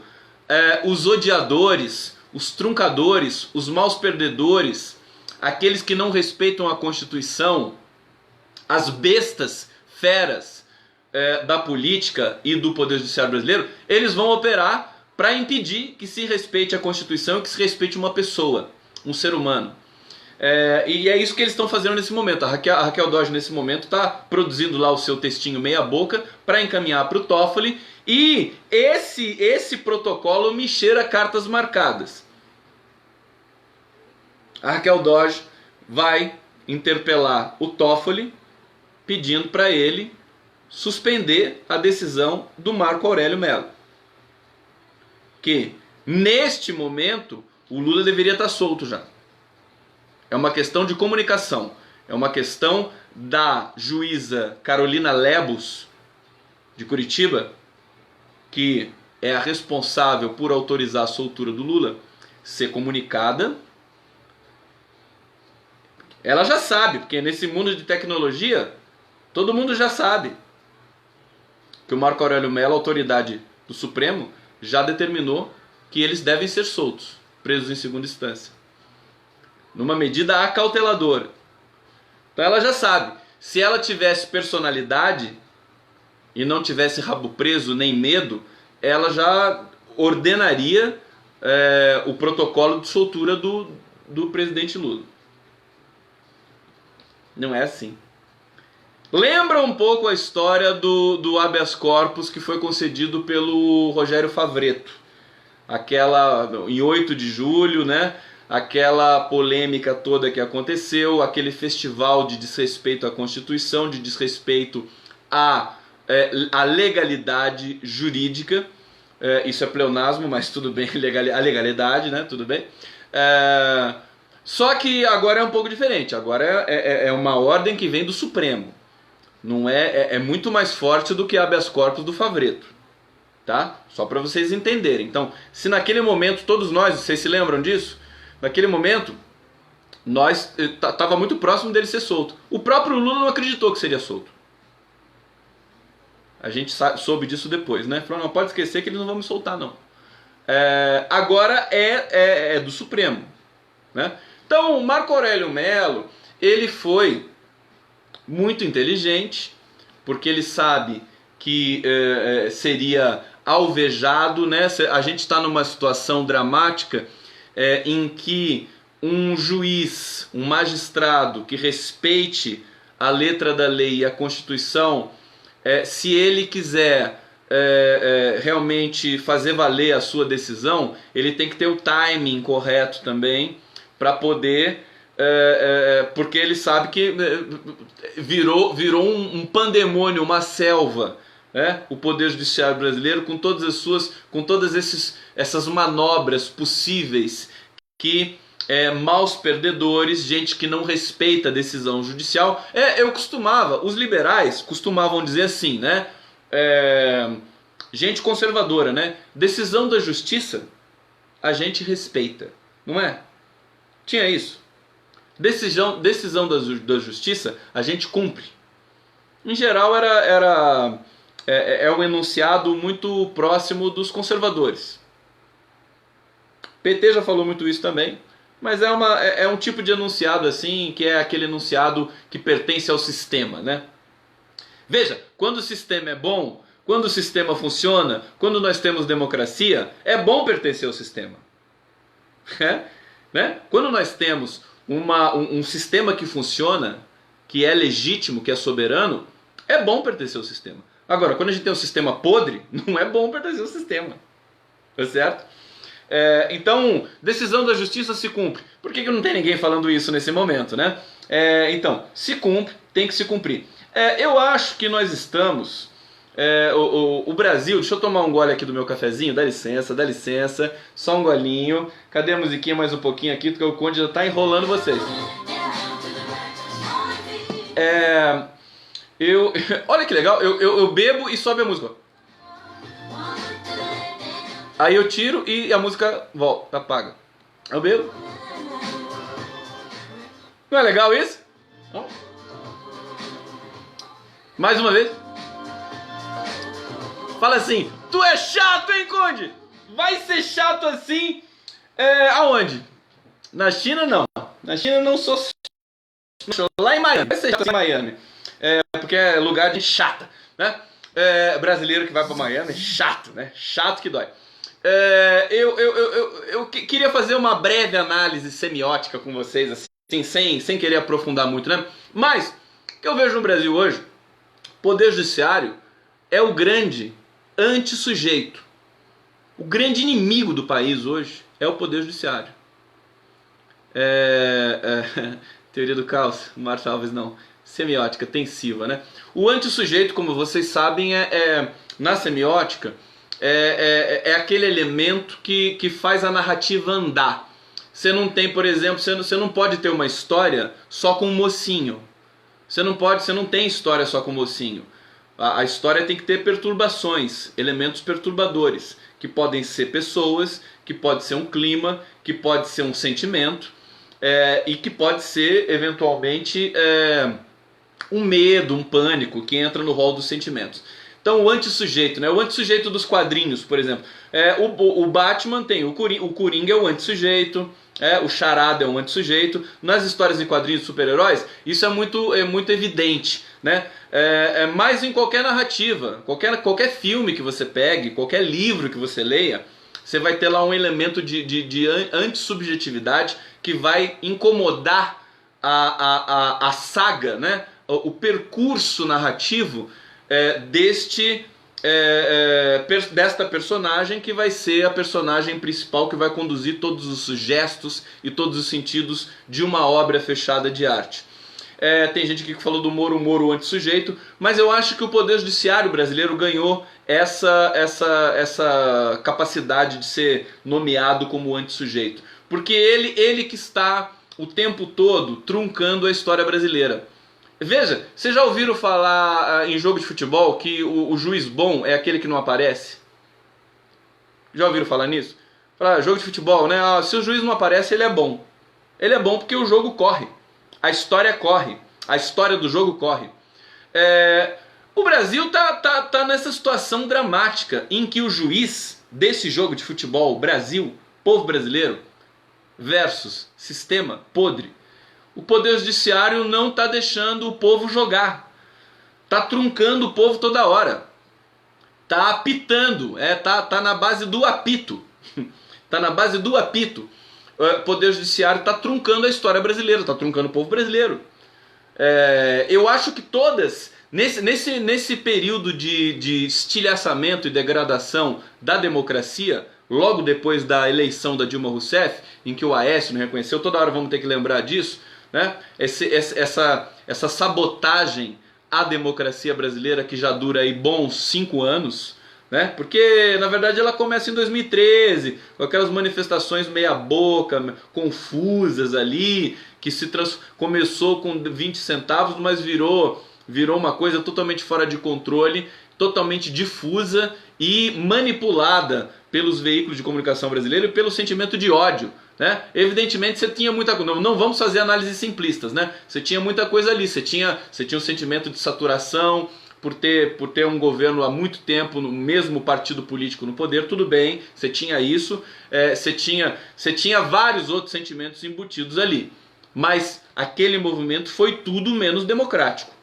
os odiadores, os truncadores, os maus perdedores, aqueles que não respeitam a Constituição, as bestas feras da política e do Poder Judiciário brasileiro, eles vão operar para impedir que se respeite a Constituição e que se respeite uma pessoa, um ser humano. E é isso que eles estão fazendo nesse momento. A Raquel Dodge nesse momento está produzindo lá o seu textinho meia boca para encaminhar para o Toffoli, e esse protocolo me cheira cartas marcadas. A Raquel Dodge vai interpelar o Toffoli pedindo para ele suspender a decisão do Marco Aurélio Mello, que neste momento o Lula deveria estar solto já. É uma questão de comunicação. É uma questão da juíza Carolina Lebus, de Curitiba, que é a responsável por autorizar a soltura do Lula, ser comunicada. Ela já sabe, porque nesse mundo de tecnologia, todo mundo já sabe que o Marco Aurélio Mello, autoridade do Supremo, já determinou que eles devem ser soltos, presos em segunda instância, numa medida acauteladora. Então ela já sabe. Se ela tivesse personalidade e não tivesse rabo preso nem medo, ela já ordenaria o protocolo de soltura do presidente Lula. Não é assim. Lembra um pouco a história do habeas corpus que foi concedido pelo Rogério Favretto. Aquela, em 8 de julho, né? Aquela polêmica toda que aconteceu, aquele festival de desrespeito à Constituição, de desrespeito à legalidade jurídica. Isso é pleonasmo, mas tudo bem, a legalidade, né? Tudo bem. Só que agora é um pouco diferente. Agora é uma ordem que vem do Supremo. Não é muito mais forte do que habeas corpus do Favretto. tá? Só para vocês entenderem. Então, se naquele momento, todos nós, vocês se lembram disso? Naquele momento, nós tava muito próximo dele ser solto. O próprio Lula não acreditou que seria solto. A gente soube disso depois, né? Falou, não, pode esquecer que eles não vão me soltar, não. Agora é do Supremo, né? Então, o Marco Aurélio Mello, ele foi muito inteligente, porque ele sabe que seria alvejado, né? A gente está numa situação dramática em que um juiz, um magistrado que respeite a letra da lei e a Constituição, se ele quiser realmente fazer valer a sua decisão, ele tem que ter o timing correto também para poder, porque ele sabe que virou um pandemônio, uma selva, o Poder Judiciário brasileiro, com todas essas manobras possíveis que maus perdedores, gente que não respeita a decisão judicial. Os liberais costumavam dizer assim, né? Gente conservadora, né? Decisão da justiça a gente respeita, não é? Tinha isso. Decisão da justiça a gente cumpre. Em geral é um enunciado muito próximo dos conservadores. PT já falou muito isso também, mas é um tipo de enunciado assim, que é aquele enunciado que pertence ao sistema, né? Veja, quando o sistema é bom, quando o sistema funciona, quando nós temos democracia, é bom pertencer ao sistema. Né? Quando nós temos um sistema que funciona, que é legítimo, que é soberano, é bom pertencer ao sistema. Agora, quando a gente tem um sistema podre, não é bom pertencer ao sistema. Tá certo? Então, decisão da justiça se cumpre. Por que não tem ninguém falando isso nesse momento, né? Então, se cumpre, tem que se cumprir. Eu acho que nós estamos... o Brasil... Deixa eu tomar um gole aqui do meu cafezinho. Dá licença. Só um golinho. Cadê a musiquinha mais um pouquinho aqui? Porque o Conde já está enrolando vocês. Olha que legal. Eu bebo e sobe a música. Aí eu tiro e a música volta, apaga. Eu bebo. Não é legal isso? Mais uma vez. Fala assim, tu é chato, hein, Conde? Vai ser chato assim aonde? Na China, não. Na China não sou lá em Miami. Vai ser chato em Miami. Porque é lugar de chata, né? Brasileiro que vai pra Miami é chato, né? Chato que dói. Eu queria fazer uma breve análise semiótica com vocês, assim, sem querer aprofundar muito, né? Mas, o que eu vejo no Brasil hoje, o Poder Judiciário é o grande antissujeito. O grande inimigo do país hoje é o Poder Judiciário. Teoria do caos, Márcio Alves não. Semiótica, tensiva, né? O antissujeito, como vocês sabem, na semiótica, é aquele elemento que faz a narrativa andar. Você não tem, por exemplo, você não pode ter uma história só com um mocinho. Você não tem história só com um mocinho. A história tem que ter perturbações, elementos perturbadores, que podem ser pessoas, que pode ser um clima, que pode ser um sentimento, e que pode ser, eventualmente, um medo, um pânico, que entra no rol dos sentimentos. Então o antissujeito, né? O antissujeito dos quadrinhos, por exemplo. O Batman tem o Coringa é o antissujeito, o Charada é um antissujeito. Nas histórias em quadrinhos de super-heróis, isso é muito evidente, né? Mas em qualquer narrativa, qualquer filme que você pegue, qualquer livro que você leia, você vai ter lá um elemento de antissubjetividade que vai incomodar a saga, né? O percurso narrativo desta personagem, que vai ser a personagem principal, que vai conduzir todos os gestos e todos os sentidos de uma obra fechada de arte. Tem gente aqui que falou do Moro antissujeito, mas eu acho que o Poder Judiciário brasileiro ganhou essa capacidade de ser nomeado como antissujeito, porque ele que está o tempo todo truncando a história brasileira. Veja, vocês já ouviram falar em jogo de futebol que o juiz bom é aquele que não aparece? Já ouviram falar nisso? Falar, jogo de futebol, né? Ah, se o juiz não aparece, ele é bom. Ele é bom porque o jogo corre. A história corre. A história do jogo corre. O Brasil tá nessa situação dramática em que o juiz desse jogo de futebol, Brasil, povo brasileiro, versus sistema podre, o Poder Judiciário não está deixando o povo jogar. Está truncando o povo toda hora. Está apitando. Tá na base do apito. Está na base do apito. O Poder Judiciário está truncando a história brasileira. Está truncando o povo brasileiro. Eu acho que todas... Nesse período de estilhaçamento e degradação da democracia, logo depois da eleição da Dilma Rousseff, em que o Aécio não reconheceu, toda hora vamos ter que lembrar disso, né? Essa sabotagem à democracia brasileira que já dura aí bons 5 anos, né? Porque na verdade ela começa em 2013, com aquelas manifestações meia boca, confusas ali, que começou com 20 centavos, mas virou uma coisa totalmente fora de controle, totalmente difusa e manipulada pelos veículos de comunicação brasileiros e pelo sentimento de ódio, né? Evidentemente você tinha muita coisa, não vamos fazer análises simplistas, né? Você tinha muita coisa ali, você tinha um sentimento de saturação por ter um governo há muito tempo no mesmo partido político no poder, tudo bem, você tinha isso, você tinha vários outros sentimentos embutidos ali, mas aquele movimento foi tudo menos democrático.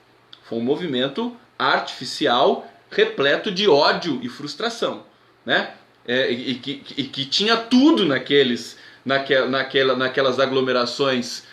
Foi um movimento artificial, repleto de ódio e frustração, né? E que tinha tudo naquelas aglomerações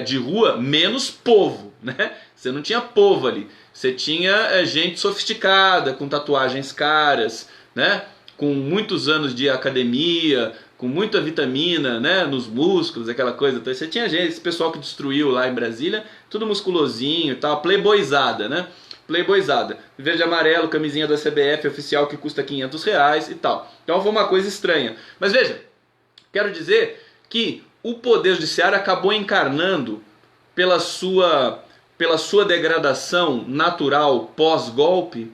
de rua, menos povo, né? Você não tinha povo ali. Você tinha gente sofisticada, com tatuagens caras, né? Com muitos anos de academia, com muita vitamina, né, nos músculos, aquela coisa. Então você tinha gente, esse pessoal que destruiu lá em Brasília, tudo musculosinho e tal, playboyzada, né? Playboyzada. Verde e amarelo, camisinha da CBF oficial que custa R$500 e tal. Então foi uma coisa estranha. Mas veja, quero dizer que o Poder Judiciário acabou encarnando pela sua degradação natural pós-golpe,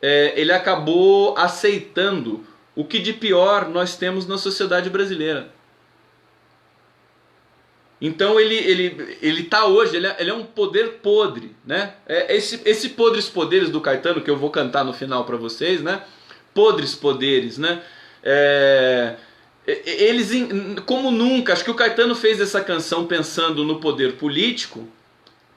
ele acabou aceitando o que de pior nós temos na sociedade brasileira. Então ele tá hoje, ele é um poder podre, né? Esse podres poderes do Caetano, que eu vou cantar no final para vocês, né? Podres poderes, né? Eles, como nunca, acho que o Caetano fez essa canção pensando no poder político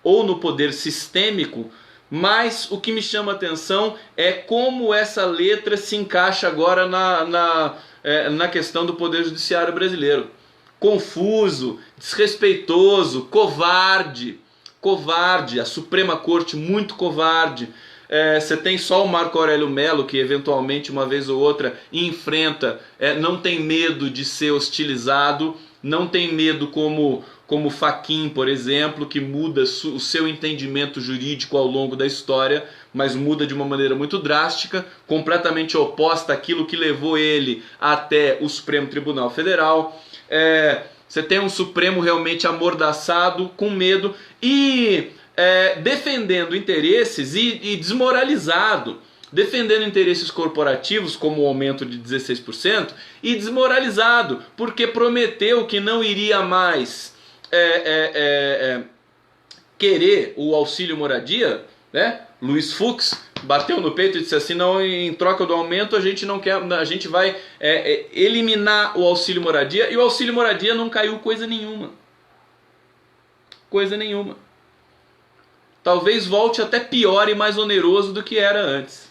ou no poder sistêmico, mas o que me chama a atenção é como essa letra se encaixa agora na questão do Poder Judiciário brasileiro. Confuso, desrespeitoso, covarde, a Suprema Corte muito covarde. Você tem só o Marco Aurélio Mello, que eventualmente uma vez ou outra enfrenta, não tem medo de ser hostilizado, não tem medo como Fachin, por exemplo, que muda o seu entendimento jurídico ao longo da história, mas muda de uma maneira muito drástica, completamente oposta àquilo que levou ele até o Supremo Tribunal Federal. Você tem um Supremo realmente amordaçado, com medo e defendendo interesses e desmoralizado, defendendo interesses corporativos como o aumento de 16% e desmoralizado, porque prometeu que não iria mais querer o auxílio moradia, né? Luiz Fux bateu no peito e disse assim: não, em troca do aumento a gente não quer, a gente vai eliminar o auxílio moradia, e o auxílio moradia não caiu coisa nenhuma. Coisa nenhuma. Talvez volte até pior e mais oneroso do que era antes,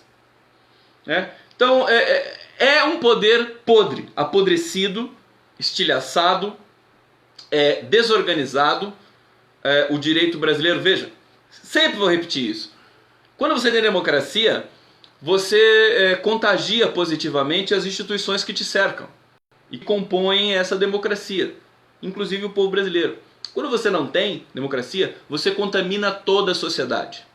né? Então é um poder podre, apodrecido, estilhaçado, desorganizado. O direito brasileiro, veja, sempre vou repetir isso. Quando você tem democracia, você contagia positivamente as instituições que te cercam e compõem essa democracia, inclusive o povo brasileiro. Quando você não tem democracia, você contamina toda a sociedade.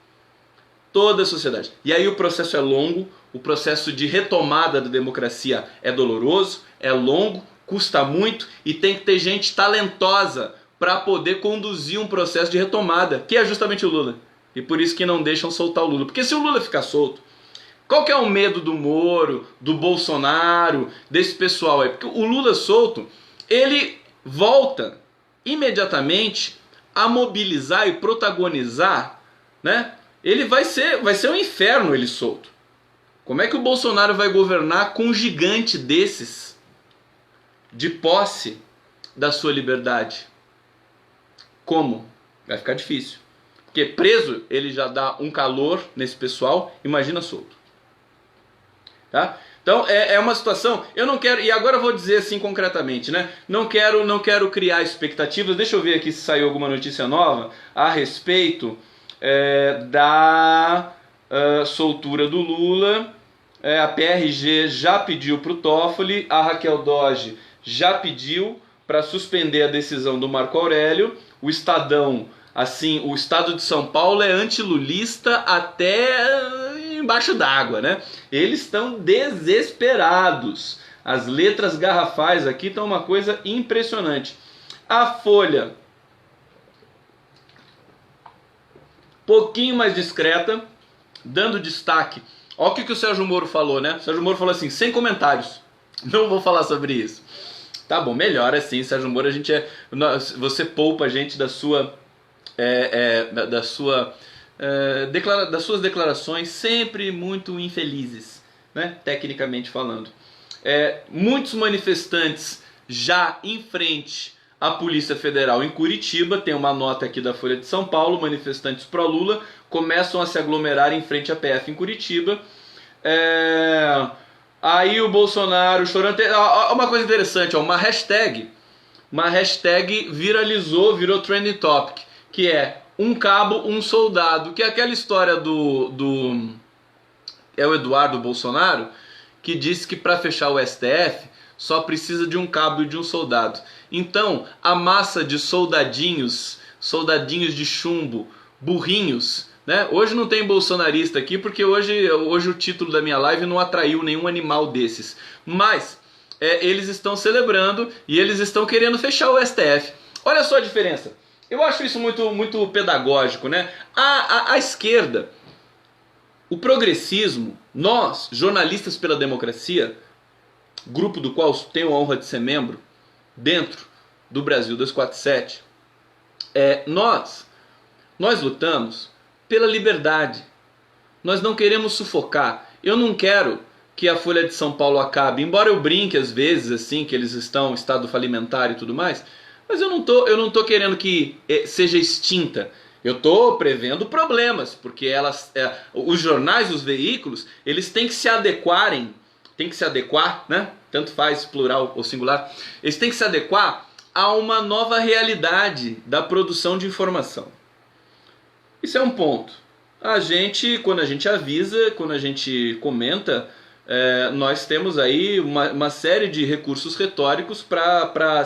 Toda a sociedade. E aí o processo é longo, o processo de retomada da democracia é doloroso, é longo, custa muito e tem que ter gente talentosa para poder conduzir um processo de retomada, que é justamente o Lula. E por isso que não deixam soltar o Lula. Porque se o Lula ficar solto, Qual que é o medo do Moro, do Bolsonaro, desse pessoal aí? Porque o Lula solto, ele volta imediatamente a mobilizar e protagonizar, né? Ele vai ser um inferno ele solto. Como é que o Bolsonaro vai governar com um gigante desses de posse da sua liberdade? Como? Vai ficar difícil. Porque preso ele já dá um calor nesse pessoal, imagina solto. Tá? Então é uma situação, eu não quero, e agora eu vou dizer assim concretamente, né? Não quero criar expectativas. Deixa eu ver aqui se saiu alguma notícia nova a respeito da soltura do Lula. A PRG já pediu para o Toffoli, a Raquel Dodge já pediu para suspender a decisão do Marco Aurélio. O Estadão, assim, o Estado de São Paulo é antilulista até embaixo d'água, né? Eles estão desesperados. As letras garrafais aqui estão uma coisa impressionante. A Folha, pouquinho mais discreta, dando destaque. Olha o que o Sérgio Moro falou, né? O Sérgio Moro falou assim, sem comentários. Não vou falar sobre isso. Tá bom, melhor assim, Sérgio Moro, você poupa a gente das suas declarações sempre muito infelizes, né? Tecnicamente falando. Muitos manifestantes já em frente à Polícia Federal em Curitiba, tem uma nota aqui da Folha de São Paulo, manifestantes pró-Lula começam a se aglomerar em frente à PF em Curitiba. Aí o Bolsonaro chorando. Uma coisa interessante, uma hashtag viralizou, virou trending topic, que é um cabo, um soldado, que é aquela história é o Eduardo Bolsonaro, que disse que para fechar o STF só precisa de um cabo e de um soldado. Então, a massa de soldadinhos de chumbo, burrinhos, né? Hoje não tem bolsonarista aqui, porque hoje o título da minha live não atraiu nenhum animal desses. Mas eles estão celebrando e eles estão querendo fechar o STF. Olha só a diferença. Eu acho isso muito pedagógico, né? A esquerda, o progressismo, nós, jornalistas pela democracia, grupo do qual tenho a honra de ser membro, dentro do Brasil 247, nós lutamos pela liberdade. Nós não queremos sufocar. Eu não quero que a Folha de São Paulo acabe, embora eu brinque às vezes assim que eles estão em estado falimentar e tudo mais, mas eu não tô querendo que seja extinta. Eu tô prevendo problemas, porque os jornais, os veículos, eles têm que se adequar, né? Tanto faz plural ou singular. Eles têm que se adequar a uma nova realidade da produção de informação. Isso é um ponto. Quando a gente avisa, quando a gente comenta, nós temos aí uma série de recursos retóricos para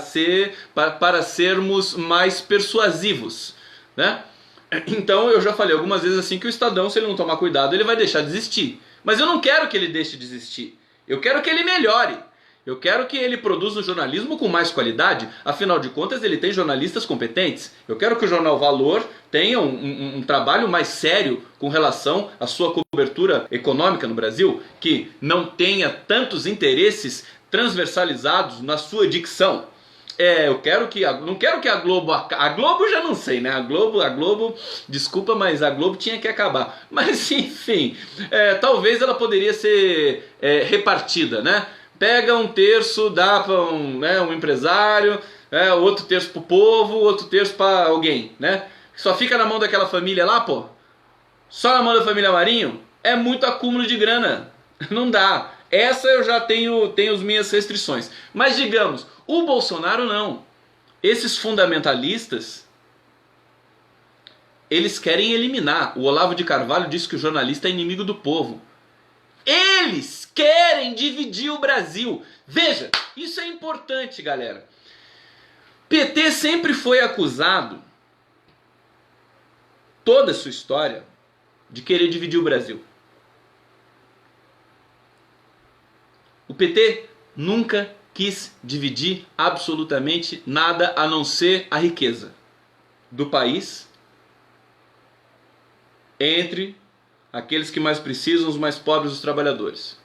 sermos mais persuasivos, né? Então eu já falei algumas vezes assim que o Estadão, se ele não tomar cuidado, ele vai deixar de existir. Mas eu não quero que ele deixe de existir. Eu quero que ele melhore. Eu quero que ele produza um jornalismo com mais qualidade. Afinal de contas, ele tem jornalistas competentes. Eu quero que o Jornal Valor tenha um trabalho mais sério com relação à sua cobertura econômica no Brasil, que não tenha tantos interesses transversalizados na sua dicção. Eu quero que não quero que a Globo já não sei, né? A Globo, desculpa, mas a Globo tinha que acabar. Mas enfim, talvez ela poderia ser repartida, né? Pega um terço, dá para um empresário, outro terço para o povo, outro terço para alguém, né? Só fica na mão daquela família lá, pô. Só na mão da família Marinho é muito acúmulo de grana. Não dá. Essa eu já tenho as minhas restrições. Mas digamos, o Bolsonaro não. Esses fundamentalistas, eles querem eliminar. O Olavo de Carvalho disse que o jornalista é inimigo do povo. Eles querem dividir o Brasil. Veja, isso é importante, galera. PT sempre foi acusado, toda a sua história, de querer dividir o Brasil. O PT nunca quis dividir absolutamente nada a não ser a riqueza do país entre aqueles que mais precisam, os mais pobres, os trabalhadores.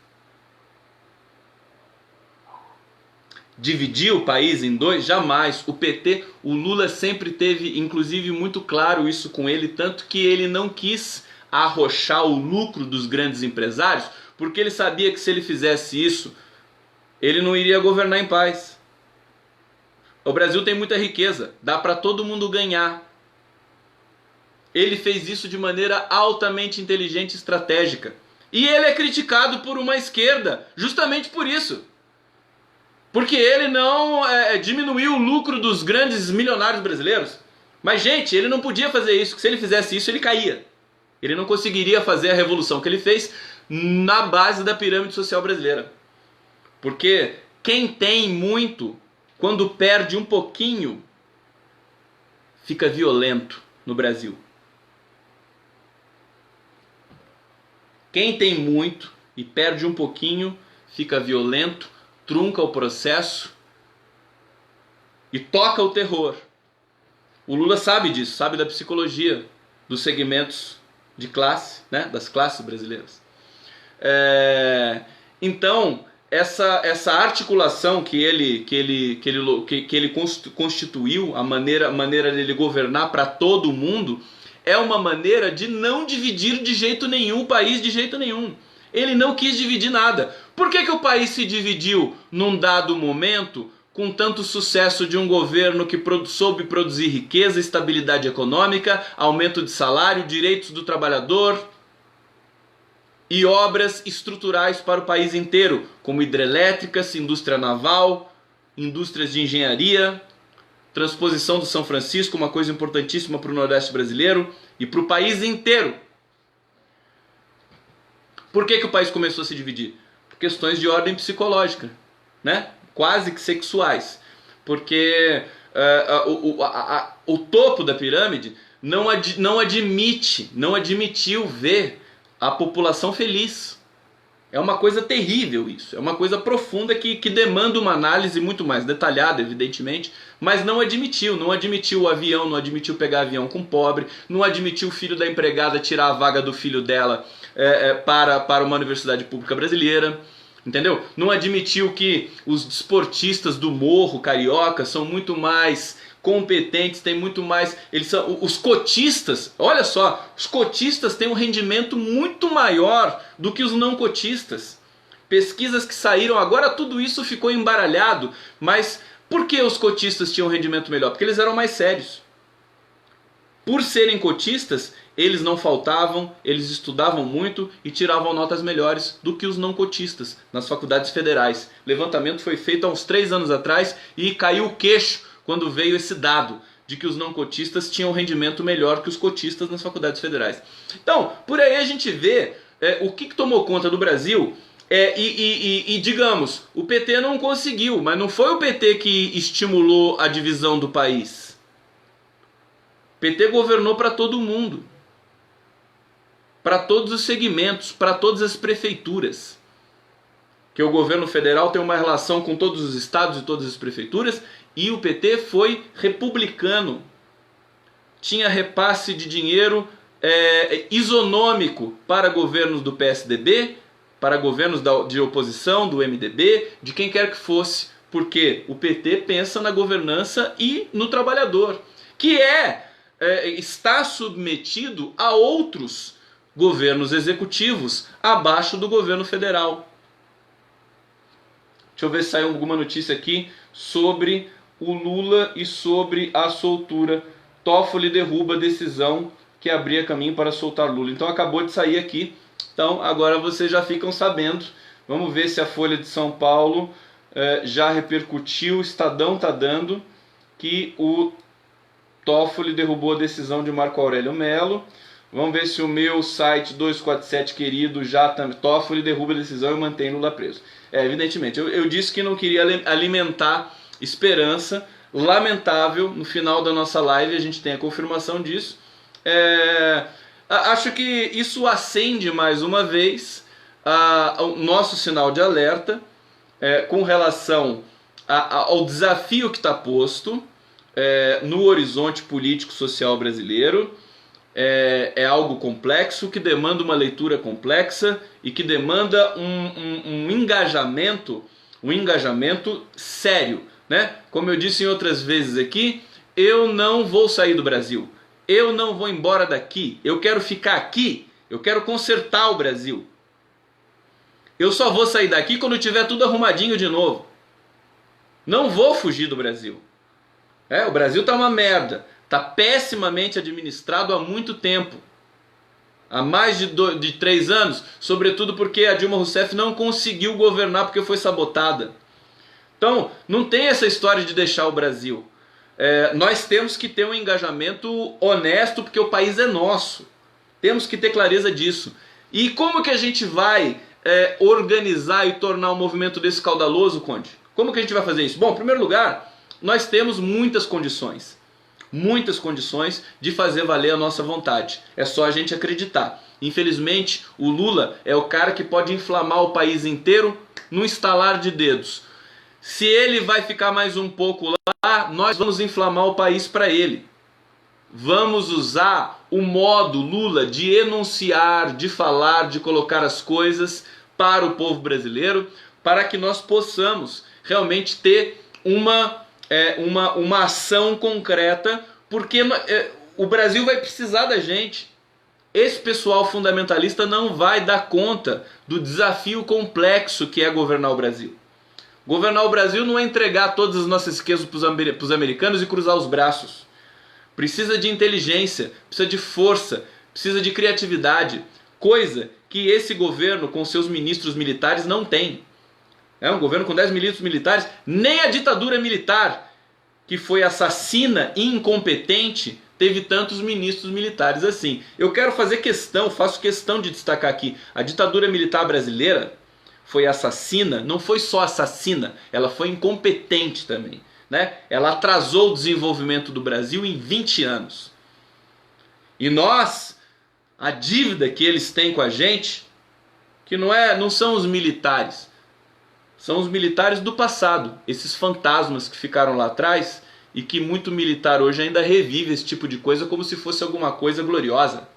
Dividir o país em dois? Jamais. O PT, o Lula sempre teve, inclusive, muito claro isso com ele, tanto que ele não quis arrochar o lucro dos grandes empresários, porque ele sabia que se ele fizesse isso, ele não iria governar em paz. O Brasil tem muita riqueza, dá para todo mundo ganhar. Ele fez isso de maneira altamente inteligente e estratégica. E ele é criticado por uma esquerda, justamente por isso. Porque ele não diminuiu o lucro dos grandes milionários brasileiros. Mas, gente, ele não podia fazer isso, porque se ele fizesse isso, ele caía. Ele não conseguiria fazer a revolução que ele fez na base da pirâmide social brasileira. Porque quem tem muito, quando perde um pouquinho, fica violento no Brasil. Quem tem muito e perde um pouquinho, fica violento, trunca o processo e toca o terror. O Lula sabe disso, sabe da psicologia dos segmentos de classe, né, das classes brasileiras. Então, essa articulação que ele constituiu, a maneira dele governar para todo mundo, é uma maneira de não dividir de jeito nenhum o país, de jeito nenhum. Ele não quis dividir nada. Por que o país se dividiu num dado momento, com tanto sucesso de um governo que soube produzir riqueza, estabilidade econômica, aumento de salário, direitos do trabalhador e obras estruturais para o país inteiro, como hidrelétricas, indústria naval, indústrias de engenharia, transposição do São Francisco, uma coisa importantíssima para o Nordeste brasileiro e para o país inteiro. Por que o país começou a se dividir? Por questões de ordem psicológica, né? Quase que sexuais. Porque o topo da pirâmide não admitiu ver a população feliz. É uma coisa terrível isso, é uma coisa profunda que demanda uma análise muito mais detalhada, evidentemente, mas não admitiu o avião, não admitiu pegar avião com pobre, não admitiu o filho da empregada tirar a vaga do filho dela para uma universidade pública brasileira, entendeu? Não admitiu que os desportistas do morro carioca são muito mais competentes, tem muito mais, eles são os cotistas. Olha só, os cotistas têm um rendimento muito maior do que os não cotistas. Pesquisas que saíram agora, tudo isso ficou embaralhado, mas por que os cotistas tinham um rendimento melhor? Porque eles eram mais sérios. Por serem cotistas, eles não faltavam, eles estudavam muito e tiravam notas melhores do que os não cotistas nas faculdades federais. O levantamento foi feito há uns 3 anos atrás e caiu o queixo quando veio esse dado de que os não cotistas tinham um rendimento melhor que os cotistas nas faculdades federais. Então, por aí a gente vê o que tomou conta do Brasil digamos, o PT não conseguiu, mas não foi o PT que estimulou a divisão do país. O PT governou para todo mundo, para todos os segmentos, para todas as prefeituras. Que o governo federal tem uma relação com todos os estados e todas as prefeituras, e o PT foi republicano. Tinha repasse de dinheiro isonômico para governos do PSDB, para governos de oposição, do MDB, de quem quer que fosse, porque o PT pensa na governança e no trabalhador, que está submetido a outros governos executivos abaixo do governo federal. Deixa eu ver se saiu alguma notícia aqui sobre o Lula e sobre a soltura. Toffoli derruba a decisão que abria caminho para soltar Lula. Então acabou de sair aqui. Então agora vocês já ficam sabendo. Vamos ver se a Folha de São Paulo já repercutiu. O Estadão está dando que o Toffoli derrubou a decisão de Marco Aurélio Mello. Vamos ver se o meu site 247 querido já também. Toffoli derruba a decisão e mantém Lula preso. Evidentemente, eu disse que não queria alimentar esperança. Lamentável, no final da nossa live a gente tem a confirmação disso. Acho que isso acende mais uma vez o nosso sinal de alerta com relação ao desafio que está posto no horizonte político-social brasileiro. é algo complexo, que demanda uma leitura complexa e que demanda um engajamento sério, né? Como eu disse em outras vezes aqui, eu não vou sair do Brasil, eu não vou embora daqui, eu quero ficar aqui, eu quero consertar o Brasil. Eu só vou sair daqui quando tiver tudo arrumadinho de novo. Não vou fugir do Brasil. O Brasil tá uma merda. Está pessimamente administrado há muito tempo. Há mais de 3 anos. Sobretudo porque a Dilma Rousseff não conseguiu governar porque foi sabotada. Então, não tem essa história de deixar o Brasil. Nós temos que ter um engajamento honesto porque o país é nosso. Temos que ter clareza disso. E como que a gente vai organizar e tornar um movimento desse caudaloso, Conde? Como que a gente vai fazer isso? Bom, em primeiro lugar, nós temos muitas condições de fazer valer a nossa vontade. É só a gente acreditar. Infelizmente, o Lula é o cara que pode inflamar o país inteiro num estalar de dedos. Se ele vai ficar mais um pouco lá, nós vamos inflamar o país para ele. Vamos usar o modo Lula de enunciar, de falar, de colocar as coisas para o povo brasileiro, para que nós possamos realmente ter uma ação concreta, porque o Brasil vai precisar da gente. Esse pessoal fundamentalista não vai dar conta do desafio complexo que é governar o Brasil. Governar o Brasil não é entregar todas as nossas riquezas para os americanos e cruzar os braços. Precisa de inteligência, precisa de força, precisa de criatividade, coisa que esse governo com seus ministros militares não tem. É um governo com 10 ministros militares, nem a ditadura militar, que foi assassina e incompetente, teve tantos ministros militares assim. Eu quero faço questão de destacar aqui, a ditadura militar brasileira foi assassina, não foi só assassina, ela foi incompetente também, né? Ela atrasou o desenvolvimento do Brasil em 20 anos. E nós, a dívida que eles têm com a gente, que não são os militares, são os militares do passado, esses fantasmas que ficaram lá atrás e que muito militar hoje ainda revive esse tipo de coisa como se fosse alguma coisa gloriosa.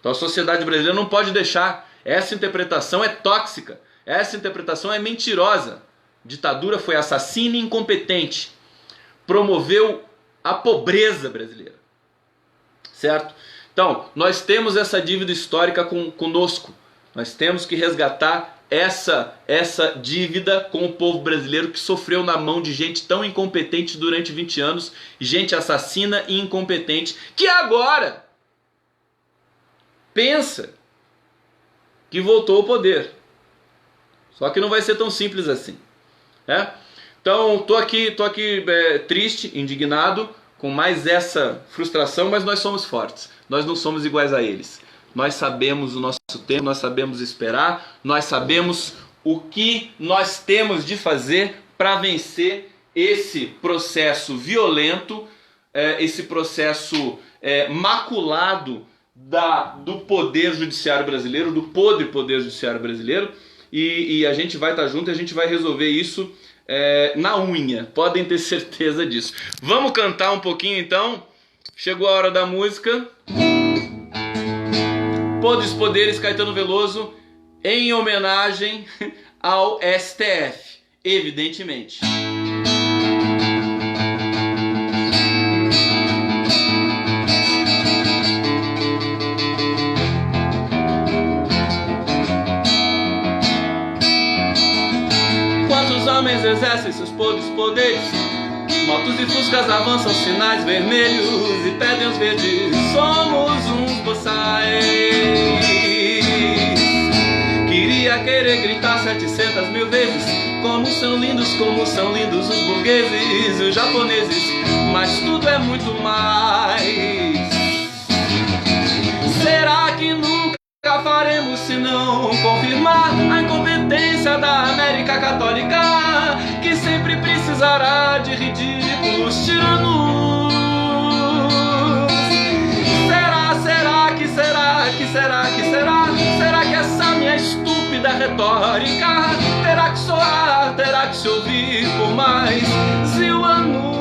Então a sociedade brasileira não pode deixar. Essa interpretação é tóxica, essa interpretação é mentirosa. Ditadura foi assassina e incompetente, promoveu a pobreza brasileira, certo? Então, nós temos essa dívida histórica conosco, nós temos que resgatar essa dívida com o povo brasileiro que sofreu na mão de gente tão incompetente durante 20 anos, gente assassina e incompetente, que agora pensa que voltou ao poder. Só que não vai ser tão simples assim. Então, tô aqui triste, indignado, com mais essa frustração, mas nós somos fortes. Nós não somos iguais a eles. Nós sabemos o nosso tempo, nós sabemos esperar, nós sabemos o que nós temos de fazer para vencer esse processo violento, esse processo maculado do poder judiciário brasileiro, do podre poder judiciário brasileiro, e a gente vai estar junto e a gente vai resolver isso na unha, podem ter certeza disso. Vamos cantar um pouquinho então, chegou a hora da música. Podres Poderes, Caetano Veloso, em homenagem ao STF, evidentemente. Quantos homens exercem seus podres poderes? Motos e fuscas avançam, sinais vermelhos e pedem os verdes. Somos uns boçais. Querer gritar 700 mil vezes como são lindos os burgueses e os japoneses, mas tudo é muito mais. Será que nunca faremos se não confirmar a incompetência da América Católica, que sempre precisará de ridículos tiranos? Será que essa minha estúpida retórica terá que soar, terá que se ouvir por mais 1000 anos?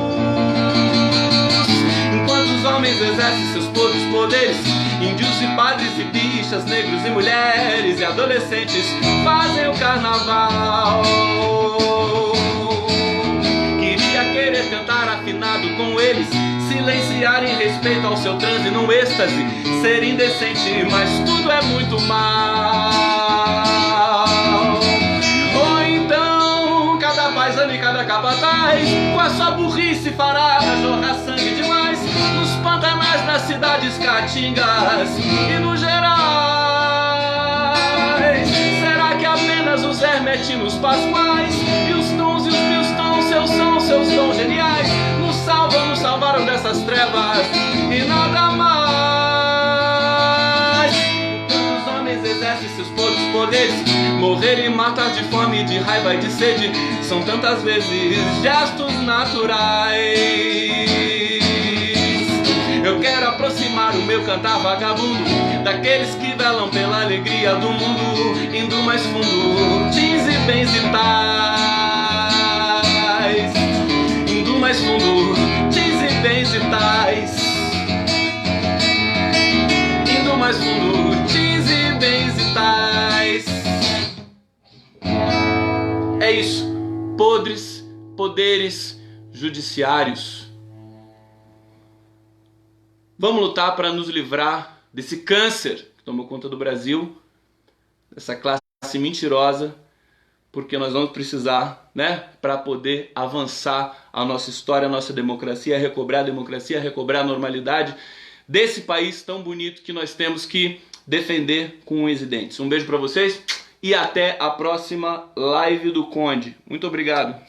Enquanto os homens exercem seus podres poderes. Índios e padres e bichas, negros e mulheres e adolescentes fazem o carnaval. Queria querer cantar afinado com eles, silenciar em respeito ao seu transe num êxtase, ser indecente, mas tudo é muito mal. Ou então, cada paisano e cada capataz, com a sua burrice fará jorrar sangue demais nos pantanais das cidades caatingas e nos gerais. Será que apenas os hermetinos pasquais e os tons e os mil-tons, seus tons geniais nos salvaram dessas trevas e nada mais? Os homens exercem seus podres poderes, morrer e matar de fome, de raiva e de sede são tantas vezes gestos naturais. Eu quero aproximar o meu cantar vagabundo daqueles que velam pela alegria do mundo, indo mais fundo, jeans e bens e tais, indo mais fundo, jeans e bens e tais, indo mais fundo, jeans e bens e tais. É isso, podres poderes judiciários. Vamos lutar para nos livrar desse câncer que tomou conta do Brasil, dessa classe mentirosa, porque nós vamos precisar, né, para poder avançar a nossa história, a nossa democracia, recobrar a normalidade desse país tão bonito que nós temos que defender com unhas e dentes. Um beijo para vocês e até a próxima live do Conde. Muito obrigado.